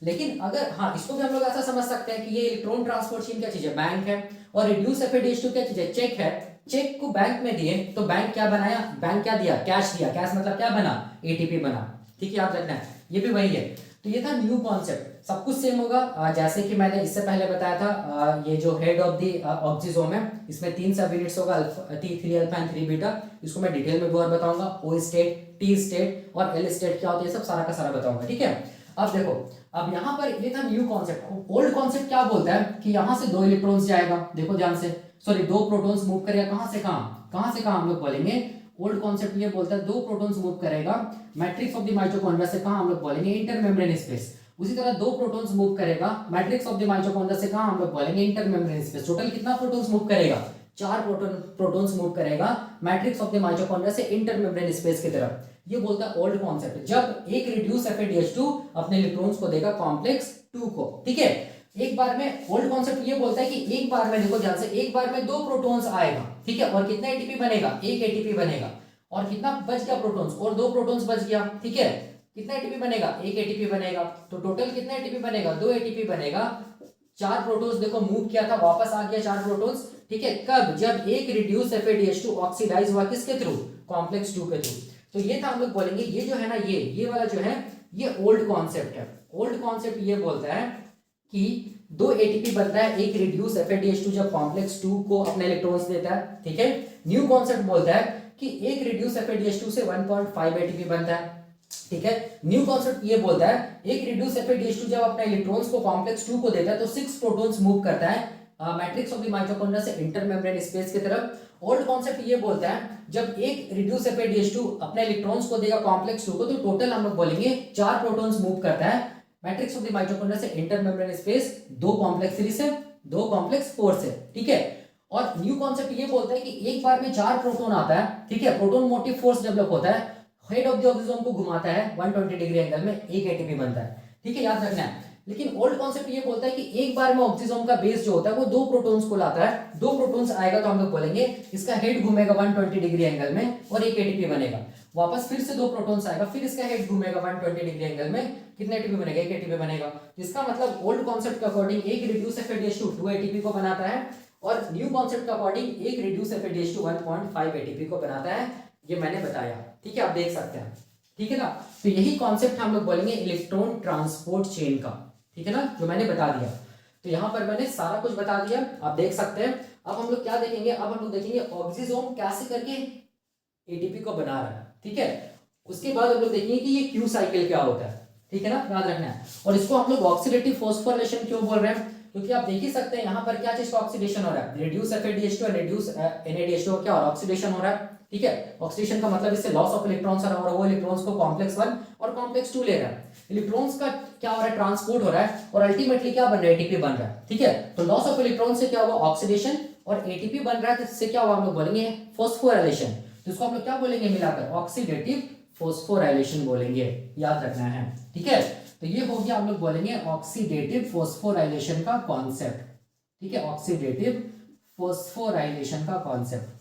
Speaker 1: लेकिन अगर हाँ, इसको भी हम लोग ऐसा समझ सकते हैं कि ये इलेक्ट्रॉन ट्रांसपोर्ट चेन क्या चीज है, बैंक है, और रिड्यूस FADH2 क्या चीज है, चेक है। चेक को बैंक में दिए तो बैंक क्या बनाया, बैंक क्या दिया, कैश दिया। कैश मतलब क्या बना, एटीपी बना। ठीक है, याद रखना है, ये भी वही है। तो ये था न्यू कॉन्सेप्ट, सब कुछ सेम होगा। जैसे कि मैंने इससे पहले बताया था, ये जो हेड ऑफ द ऑक्सीजोम है, इसमें 3 सब यूनिट्स होगा, T3 अल्फा एंड 3 बीटा। इसको मैं डिटेल में बहुत बताऊंगा, O स्टेट, T स्टेट और L स्टेट क्या होती है, सब सारा का सारा बताऊंगा। ठीक है, अब देखो, अब यहाँ पर ये था न्यू कॉन्सेप्ट। ओल्ड कॉन्सेप्ट क्या बोलता है कि यहाँ से 2 इलेक्ट्रॉन्स जाएगा, देखो ध्यान से, सॉरी 2 प्रोटॉन्स मूव करेगा, कहां से कहां हम लोग बोलेंगे। ओल्ड कॉन्सेप्ट ये बोलता है 2 प्रोटॉन्स मूव करेगा मैट्रिक्स ऑफ द माइटोकॉन्ड्रिया से, कहां हम लोग बोलेंगे, इंटरमेम्ब्रेन स्पेस। उसी तरह 2 प्रोटॉन्स मूव करेगा मैट्रिक्स ऑफ द माइटोकॉन्ड्रिया से, कहां हम लोग बोलेंगे, इंटरमेम्ब्रेन स्पेस। टोटल कितना प्रोटॉन्स मूव करेगा, 4 प्रोटॉन्स मूव करेगा मैट्रिक्स ऑफ द माइटोकॉन्ड्रिया से इंटरमेम्ब्रेन स्पेस की तरफ। ये बोलता है ओल्ड कॉन्सेप्ट, जब एक रिड्यूस FADH2 अपने इलेक्ट्रॉन्स को देगा कॉम्प्लेक्स 2 को। ठीक है, एक बार में ओल्ड कॉन्सेप्ट ये बोलता है कि एक बार में, देखो ध्यान से, एक बार में 2 प्रोटॉन्स आएगा, ठीक है, और कितना एटीपी बनेगा, 1 एटीपी बनेगा, और कितना बच गया प्रोटॉन्स, और 2 प्रोटॉन्स बच गया। ठीक है, कितना एटीपी बनेगा, एक एटीपी बनेगा। तो टोटल कितना एटीपी बनेगा, 2 एटीपी बनेगा। 4 प्रोटॉन्स देखो मूव किया था, वापस आ गया 4 प्रोटॉन्स, ठीक है। कब, जब एक रिड्यूस FADH2 ऑक्सीडाइज हुआ किसके थ्रू, कॉम्प्लेक्स 2 के थ्रू। तो ये था, हम लोग बोलेंगे ये जो है ना, ये वाला जो है ये ओल्ड कॉन्सेप्ट है। ओल्ड कॉन्सेप्ट ये बोलता है कि 2 एटीपी बनता है एक रिड्यूस FADH2 जब कॉम्प्लेक्स 2 को अपने इलेक्ट्रॉन्स देता है, ठीक है। न्यू कॉन्सेप्ट बोलता है कि एक रिड्यूस FADH2 से 1.5 एटीपी बनता है, ठीक है। न्यू कॉन्सेप्ट ये बोलता है एक रिड्यूस FADH2 जब अपने इलेक्ट्रॉन्स को कॉम्प्लेक्स 2 को देता है तो 6 प्रोटॉन्स मूव करता है मैट्रिक्स ऑफ द माइटोकॉन्ड्रिया से इंटरमेम्ब्रेन स्पेस की तरफ। ओल्ड कॉन्सेप्ट ये बोलता है जब एक रिड्यूस FADH2 अपने इलेक्ट्रॉन्स को देगा कॉम्प्लेक्स 2 को तो टोटल हम लोग बोलेंगे 4 प्रोटॉन्स मूव करता है मैट्रिक्स ऑफ द माइटोकॉन्ड्रिया से इंटरमेम्ब्रेन स्पेस, 2 कॉम्प्लेक्स 3 से 2 कॉम्प्लेक्स 4 से, ठीक है। और न्यू कॉन्सेप्ट ये बोलता है कि एक बार में 4 प्रोटॉन आता है, ठीक है। प्रोटॉन मोटिव फोर्स डेवलप होता है, हेड ऑफ द ऑक्सीजन को घुमाता है 120 डिग्री एंगल में, एक एटीपी बनता है, ठीक है, याद रखना है। लेकिन ओल्ड कॉन्सेप्ट ये बोलता है कि एक बार में ऑक्सीजन का बेस जो होता है वो 2 प्रोटॉन्स को लाता है। 2 प्रोटॉन्स आएगा तो हम लोग बोलेंगे इसका हेड घूमेगा 120 डिग्री एंगल में और एक एटीपी बनेगा। वापस फिर से 2 प्रोटॉन्स आएगा, फिर इसका हेड घूमेगा 120 डिग्री एंगल में, कितने एटीपी बनेगा, एक एटीपी बनेगा। इसका मतलब ओल्ड कॉन्सेप्ट के अकॉर्डिंग एक रिड्यूस FADH2 2 एटीपी को बनाता है और न्यू कॉन्सेप्ट के अकॉर्डिंग एक रिड्यूस FADH2 1.5 एटीपी को बनाता है। ये मैंने बताया, ठीक है, आप देख सकते हैं, ठीक है ना। तो यही कॉन्सेप्ट हम लोग बोलेंगे इलेक्ट्रॉन ट्रांसपोर्ट चेन का, ठीक है ना, जो मैंने बता दिया। तो यहाँ पर मैंने सारा कुछ बता दिया, आप देख सकते हैं। अब हम लोग क्या देखेंगे, अब हम लोग देखेंगे ऑक्सीजोम कैसे करके एटीपी को बना रहा है, ठीक है। उसके बाद हम लोग देखेंगे कि ये क्यू साइकिल क्या होता है, ठीक है ना, याद रखना है। और इसको हम लोग ऑक्सीडेटिव फॉस्फोरिलेशन क्यों बोल रहे हैं, क्योंकि आप देख ही सकते हैं यहाँ पर क्या चीज का ऑक्सीडेशन हो रहा है, रिड्यूस FADH2 और रिड्यूस NADH2 क्या ऑक्सीडेशन हो रहा है, ठीक है। ऑक्सीडेशन का मतलब इससे लॉस ऑफ इलेक्ट्रॉन्स और वो इलेक्ट्रॉन्स को कॉम्प्लेक्स 1 और कॉम्प्लेक्स 2 ले रहा है। इलेक्ट्रॉन्स का क्या हो रहा है, ट्रांसपोर्ट हो रहा है और अल्टीमेटली क्या बन रहा है, एटीपी बन रहा है, ठीक है। तो लॉस ऑफ इलेक्ट्रॉन से क्या हुआ, ऑक्सीडेशन, और एटीपी बन रहा है तो इससे क्या हुआ, हम लोग बोलेंगे फॉस्फोराइलेशन। तो इसको हम लोग क्या बोलेंगे मिलाकर, ऑक्सीडेटिव फॉस्फोराइलेशन बोलेंगे, याद रखना है, ठीक है। तो ये हो गया, हम लोग बोलेंगे ऑक्सीडेटिव फॉस्फोराइलेशन का कॉन्सेप्ट, ठीक है, ऑक्सीडेटिव फॉस्फोराइलेशन का कॉन्सेप्ट,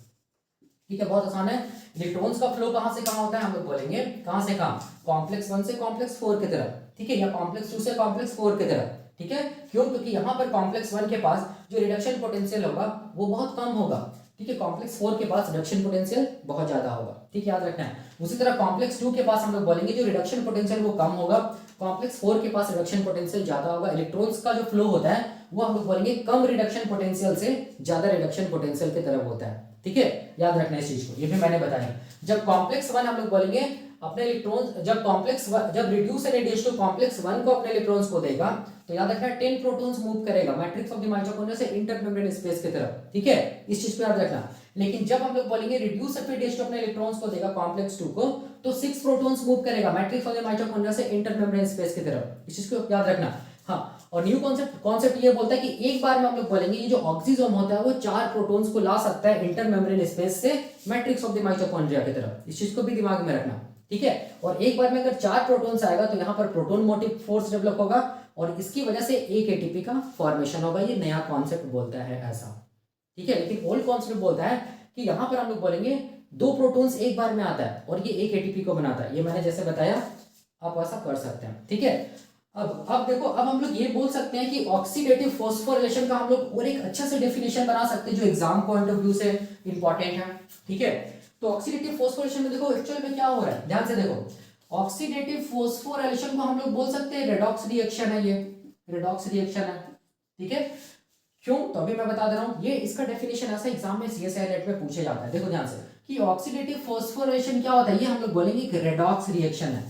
Speaker 1: ठीक है, बहुत आसान है। इलेक्ट्रॉन्स का फ्लो कहां से कहां होता है, हम लोग बोलेंगे कहां से कहां, कॉम्प्लेक्स 1 से कॉम्प्लेक्स 4 की तरफ, ठीक है, या कॉम्प्लेक्स 2 से कॉम्प्लेक्स 4 की तरफ, ठीक है। क्यों, क्योंकि यहाँ पर कॉम्प्लेक्स 1 के पास जो रिडक्शन पोटेंशियल होगा वो बहुत कम होगा, ठीक है। कॉम्प्लेक्स 4 के पास रिडक्शन पोटेंशियल बहुत ज्यादा होगा, ठीक है, याद रखना है। उसी तरह कॉम्प्लेक्स 2 के पास हम लोग बोलेंगे जो रिडक्शन पोटेंशियल वो कम होगा, कॉम्प्लेक्स 4 के पास रिडक्शन पोटेंशियल ज्यादा होगा। इलेक्ट्रॉन्स का जो फ्लो होता है वो हम लोग बोलेंगे कम रिडक्शन पोटेंशियल से ज्यादा रिडक्शन पोटेंशियल की तरफ होता है, ठीक है, याद रखना इस चीज को, ये भी मैंने बताया। जब कॉम्प्लेक्स 1 हम लोग बोलेंगे अपने इलेक्ट्रॉन्स, जब रिड्यूस NADH2 कॉम्प्लेक्स 1 को अपने इलेक्ट्रॉन्स को देगा तो याद रखना 10 प्रोटॉन्स मूव करेगा मैट्रिक्स ऑफ द माइटोकॉन्ड्रिया से इंटरमेम्ब्रेन स्पेस की तरफ, ठीक है, इस चीज को याद रखना। लेकिन जब हम लोग बोलेंगे रिड्यूस FADH2 अपने इलेक्ट्रॉन्स को देगा कॉम्प्लेक्स 2 को तो 6 प्रोटॉन्स मूव करेगा मैट्रिक्स ऑफ द माइटोकॉन्ड्रिया से इंटरमेम्ब्रेन स्पेस की तरफ, इस चीज को याद रखना। हाँ, और न्यू कॉन्सेप्ट ये बोलता है कि एक बार में हम लोग बोलेंगे ये जो ऑक्सीजोम होता है वो 4 प्रोटॉन्स को ला सकता है इंटरमेम्ब्रेन स्पेस से मैट्रिक्स ऑफ द माइटोकॉन्ड्रिया की तरफ, इस चीज को भी दिमाग में रखना, ठीक है। और एक बार में अगर 4 प्रोटॉन्स आएगा तो यहाँ पर प्रोटॉन मोटिव फोर्स डेवलप होगा और इसकी वजह से एक एटीपी का फॉर्मेशन होगा। ये नया कॉन्सेप्ट बोलता है ऐसा, ठीक है। लेकिन ओल्ड कॉन्सेप्ट बोलता है कि यहाँ पर हम लोग बोलेंगे 2 प्रोटॉन्स एक बार में आता है और ये एक एटीपी को बनाता है, ये मैंने जैसे बताया, आप ऐसा कर सकते हैं, ठीक है। अब देखो, अब हम लोग ये बोल सकते हैं कि ऑक्सीडेटिव फॉस्फोरिलेशन का हम लोग और एक अच्छा से डेफिनेशन बना सकते हैं जो एग्जाम पॉइंट ऑफ व्यू से इंपॉर्टेंट है, ठीक है। तो ऑक्सीडेटिव फॉस्फोरिलेशन में देखो एक्चुअल में क्या हो रहा है, ध्यान से देखो। ऑक्सीडेटिव फॉस्फोरिलेशन को हम लोग बोल सकते हैं रेडॉक्स रिएक्शन है, ये रेडॉक्स रिएक्शन है, ठीक है। क्यों, तो अभी मैं बता दे रहा हूं, ये इसका डेफिनेशन ऐसा एग्जाम में CSI नेट में पूछे जाता है। देखो ध्यान से कि ऑक्सीडेटिव फॉस्फोरिलेशन क्या होता है, ये हम लोग बोलेंगे कि रेडॉक्स रिएक्शन है।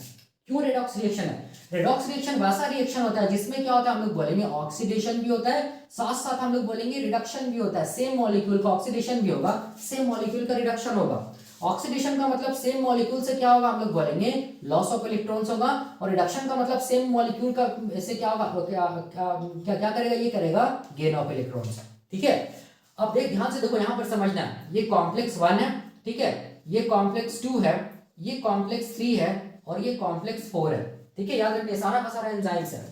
Speaker 1: क्यों रेडॉक्स रिएक्शन है, रेडॉक्स रिएक्शन वैसा रिएक्शन होता है जिसमें क्या होता है, हम लोग बोलेंगे ऑक्सीडेशन भी होता है, साथ साथ हम लोग बोलेंगे रिडक्शन भी होता है। सेम मॉलिक्यूल का ऑक्सीडेशन भी होगा, सेम मॉलिक्यूल का रिडक्शन होगा। ऑक्सीडेशन का मतलब सेम मॉलिक्यूल से क्या होगा, हम लोग बोलेंगे लॉस ऑफ इलेक्ट्रॉन्स होगा, और रिडक्शन का मतलब सेम मॉलिक्यूल का ऐसे क्या होगा, क्या करेगा, ये करेगा गेन ऑफ इलेक्ट्रॉन्स, ठीक है। अब देख ध्यान से देखो, यहां पर समझना है, ये कॉम्प्लेक्स 1 है, ठीक है, ये कॉम्प्लेक्स 2 है, ये कॉम्प्लेक्स 3 है और ये कॉम्प्लेक्स 4 है, ठीक है, याद रखिए सारा का सारा एंजाइम्स है।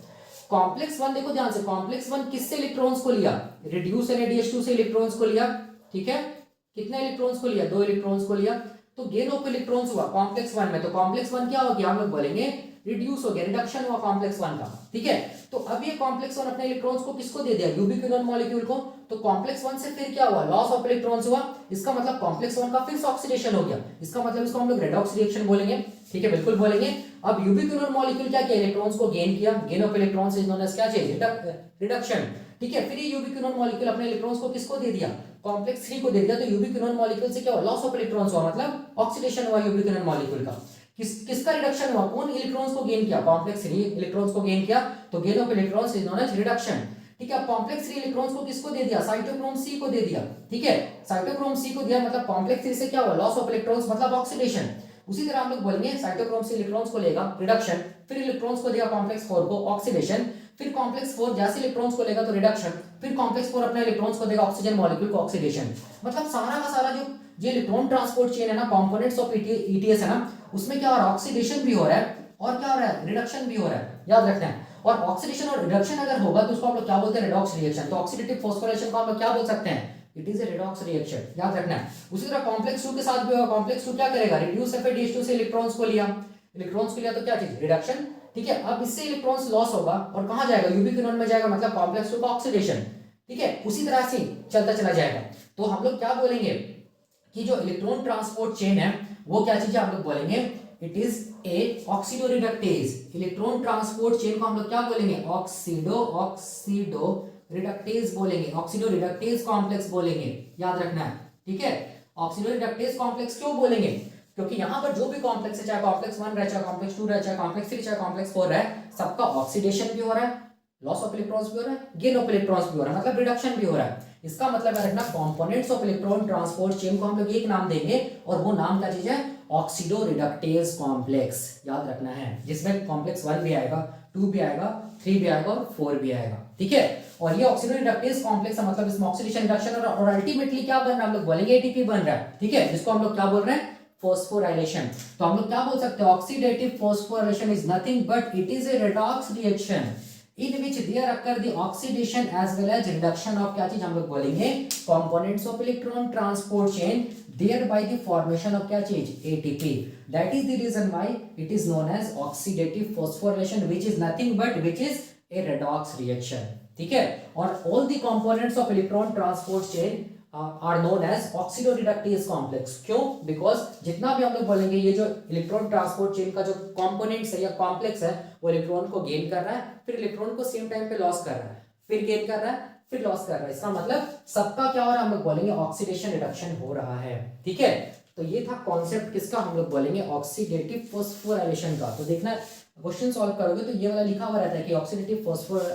Speaker 1: कॉम्प्लेक्स 1 देखो ध्यान से, कॉम्प्लेक्स 1 किससे इलेक्ट्रॉन्स को लिया, रिड्यूस NADH2 से इलेक्ट्रॉन्स को लिया, ठीक है। कितने इलेक्ट्रॉन्स को लिया, 2 इलेक्ट्रॉन्स को लिया, तो गेन ऑफ इलेक्ट्रॉन्स हुआ कॉम्प्लेक्स 1 में। तो कॉम्प्लेक्स 1 क्या हो गया, हम लोग बोलेंगे रिड्यूस हो गया, रिडक्शन हुआ कॉम्प्लेक्स वन का, ठीक है। तो अब ये कॉम्प्लेक्स वन अपने इलेक्ट्रॉन्स को किसको दे दिया, यूबिक्विनोन मॉलिक्यूल को। तो कॉम्प्लेक्स वन से फिर क्या हुआ, लॉस ऑफ इलेक्ट्रॉन्स हुआ। इसका मतलब कॉम्प्लेक्स वन का फिर से ऑक्सीडेशन हो गया, इसका मतलब इसको हम लोग रेडॉक्स रिएक्शन बोलेंगे, ठीक है, बिल्कुल बोलेंगे। अब यूबिक्विनोन मॉलिक्यूल क्या किया, इलेक्ट्रॉन्स को गेन किया, gain of electrons is known as क्या चीज, रिडक्शन, ठीक है। फिर ये यूबिक्विनोन मॉलिक्यूल अपने इलेक्ट्रॉन्स को किसको दे दिया, कॉम्प्लेक्स 3 को दे दिया। तो यूबिक्विनोन मॉलिक्यूल से क्या हुआ, लॉस ऑफ इलेक्ट्रॉन्स हुआ, मतलब ऑक्सीडेशन हुआ यूबिक्विनोन मॉलिक्यूल का। किसका रिडक्शन हुआ, कौन इलेक्ट्रॉन्स को गेन किया, कॉम्प्लेक्स 3 इलेक्ट्रॉन्स को गेन किया। तो gain of electrons is known as reduction, ठीक है। कॉम्प्लेक्स 3 इलेक्ट्रॉन्स को किसको दे दिया, साइटोक्रोम सी को दे दिया, ठीक है। साइटोक्रोम सी को दिया मतलब कॉम्प्लेक्स 3 से क्या हुआ, लॉस ऑफ इलेक्ट्रॉन्स मतलब ऑक्सीडेशन। उसी तरह हम लोग बोलेंगे साइटोक्रोम सी इलेक्ट्रॉन्स को लेगा रिडक्शन, फिर इलेक्ट्रॉन्स को देगा कॉम्प्लेक्स 4 को ऑक्सीडेशन, फिर कॉम्प्लेक्स 4 जैसे इलेक्ट्रॉन्स को लेगा तो रिडक्शन, फिर कॉम्प्लेक्स 4 अपने इलेक्ट्रॉन्स को देगा ऑक्सीजन मॉलिक्यूल को ऑक्सीडेशन। मतलब सारा का सारा जो इलेक्ट्रॉन ट्रांसपोर्ट चेन है ना, कंपोनेंट्स ऑफ ईटीएस है ना, उसमें क्या हो रहा है, ऑक्सीडेशन भी हो रहा है और क्या हो रहा है, रिडक्शन भी हो रहा है, याद रखना है। और ऑक्सीडेशन और रिडक्शन अगर होगा तो उसको हम लोग क्या बोलते हैं, रेडॉक्स रिएक्शन। तो ऑक्सीडेटिव फॉस्फोरेशन को हम लोग क्या बोल सकते हैं, it is A redox reaction, याद रखना है। उसी तरह कॉम्प्लेक्स 2 के साथ भी होगा, कॉम्प्लेक्स 2 क्या करेगा, रिड्यूस FADH2 से इलेक्ट्रॉन्स को लिया, तो क्या चीज, रिडक्शन, ठीक है। अब इससे इलेक्ट्रॉन्स लॉस होगा और कहां जाएगा, यूबिक्विनोन में जाएगा, मतलब कॉम्प्लेक्स 2 का ऑक्सीडेशन, ठीक है। उसी तरह से चलता चला जाएगा। तो हम लोग क्या बोलेंगे कि जो इलेक्ट्रॉन ट्रांसपोर्ट चेन है वो क्या चीज है, हम लोग बोलेंगे it is a oxidoreductase. Electron transport chain को हम लोग क्या बोलेंगे, ऑक्सीडो रिडक्टेज बोलेंगे, ऑक्सीडोरिडक्टेज कॉम्प्लेक्स बोलेंगे, याद रखना है, ठीक है। ऑक्सीडोरिडक्टेज कॉम्प्लेक्स क्यों बोलेंगे, क्योंकि यहां पर जो भी कॉम्प्लेक्स है, चाहे कॉम्प्लेक्स 1 रहे, चाहे कॉम्प्लेक्स 2 रहे, चाहे कॉम्प्लेक्स 3, चाहे कॉम्प्लेक्स 4 रहे, सबका ऑक्सीडेशन भी हो रहा है, लॉस ऑफ इलेक्ट्रॉन्स भी हो रहा है, गेन ऑफ इलेक्ट्रॉन्स भी हो रहा है, मतलब रिडक्शन भी हो रहा है। इसका मतलब है रखना components of electron transport chain को हम लोग एक नाम देंगे और वो नाम क्या चीज है, ऑक्सीडो रिडक्टेज कॉम्प्लेक्स, याद रखना है। जिसमें कॉम्प्लेक्स 1 भी आएगा, 2 भी आएगा, 3 भी आएगा और 4 भी आएगा, ठीक है। और ये ऑक्सीडो रिडक्टेज कॉम्प्लेक्स मतलब इसमें ऑक्सीडेशन रिडक्शन और अल्टीमेटली क्या बन रहा है, हम लोग बोलेंगे एटीपी बन रहा है, ठीक है, जिसको हम लोग क्या बोल रहे हैं, फॉस्फोराइलेशन। तो हम लोग क्या बोल सकते हैं, oxidative phosphorylation is nothing but it is A redox reaction in which there occur the oxidation as well as reduction of क्या चीज हम लोग बोलेंगे, components of electron transport chain, thereby the formation of क्या चीज, ATP. That is the reason why it is known as oxidative phosphorylation, which is nothing but which is a redox reaction, ठीक है। और all the components of electron transport chain are known as oxidoreductase complex. क्यों, because जितना भी हम लोग बोलेंगे ये जो इलेक्ट्रॉन ट्रांसपोर्ट चेन का जो कंपोनेंट्स है या कॉम्प्लेक्स है, वो इलेक्ट्रॉन को गेन कर रहा है, फिर इलेक्ट्रॉन को सेम टाइम पे लॉस कर रहा है, फिर गेन कर रहा है, फिर लॉस कर रहा है। इसका मतलब सबका क्या हो रहा है, हम लोग बोलेंगे ऑक्सीडेशन रिडक्शन हो रहा है, ठीक है। तो ये था कॉन्सेप्ट किसका, हम लोग बोलेंगे ऑक्सीडेटिव फॉस्फोराइलेशन का। तो देखना क्वेश्चन सॉल्व करोगे तो ये वाला लिखा हुआ रहता है कि oxidative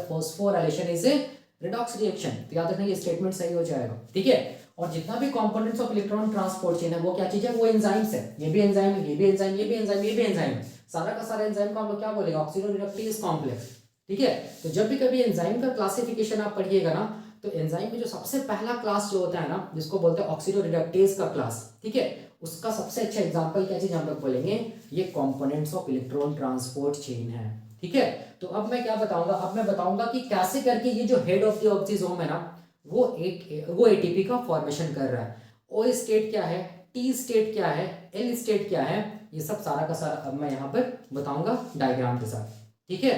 Speaker 1: phosphorylation is a redox reaction. तो याद रखना ये स्टेटमेंट सही हो जाएगा, ठीक है। और जितना भी components of electron transport chain है वो क्या चीज है, वो एंजाइम्स है। ये भी एंजाइम, ये भी एंजाइम, ये भी एंजाइम, ये भी एंजाइम, सारा का सारा एंजाइम को हम लोग क्या बोलेंगे, ऑक्सीडोरिडक्टेज कॉम्प्लेक्स, ठीक है। तो जब भी कभी एंजाइम का क्लासिफिकेशन आप पढ़िएगा ना, तो एंजाइम में जो सबसे पहला क्लास जो होता है ना, जिसको बोलते हैं ऑक्सीडोरिडक्टेज का क्लास, ठीक है, उसका सबसे अच्छा एग्जांपल क्या चीज हम लोग बोलेंगे, ये components of electron transport chain है, ठीक है। तो अब मैं क्या बताऊंगा, अब मैं बताऊंगा कि कैसे करके ये जो हेड ऑफ द ऑक्सीजोम है ना, वो एटीपी का फॉर्मेशन कर रहा है। ओ स्टेट क्या है, टी स्टेट क्या है, एल स्टेट क्या है, ये सब सारा का सारा अब मैं यहाँ पर बताऊंगा डायग्राम के साथ, ठीक है।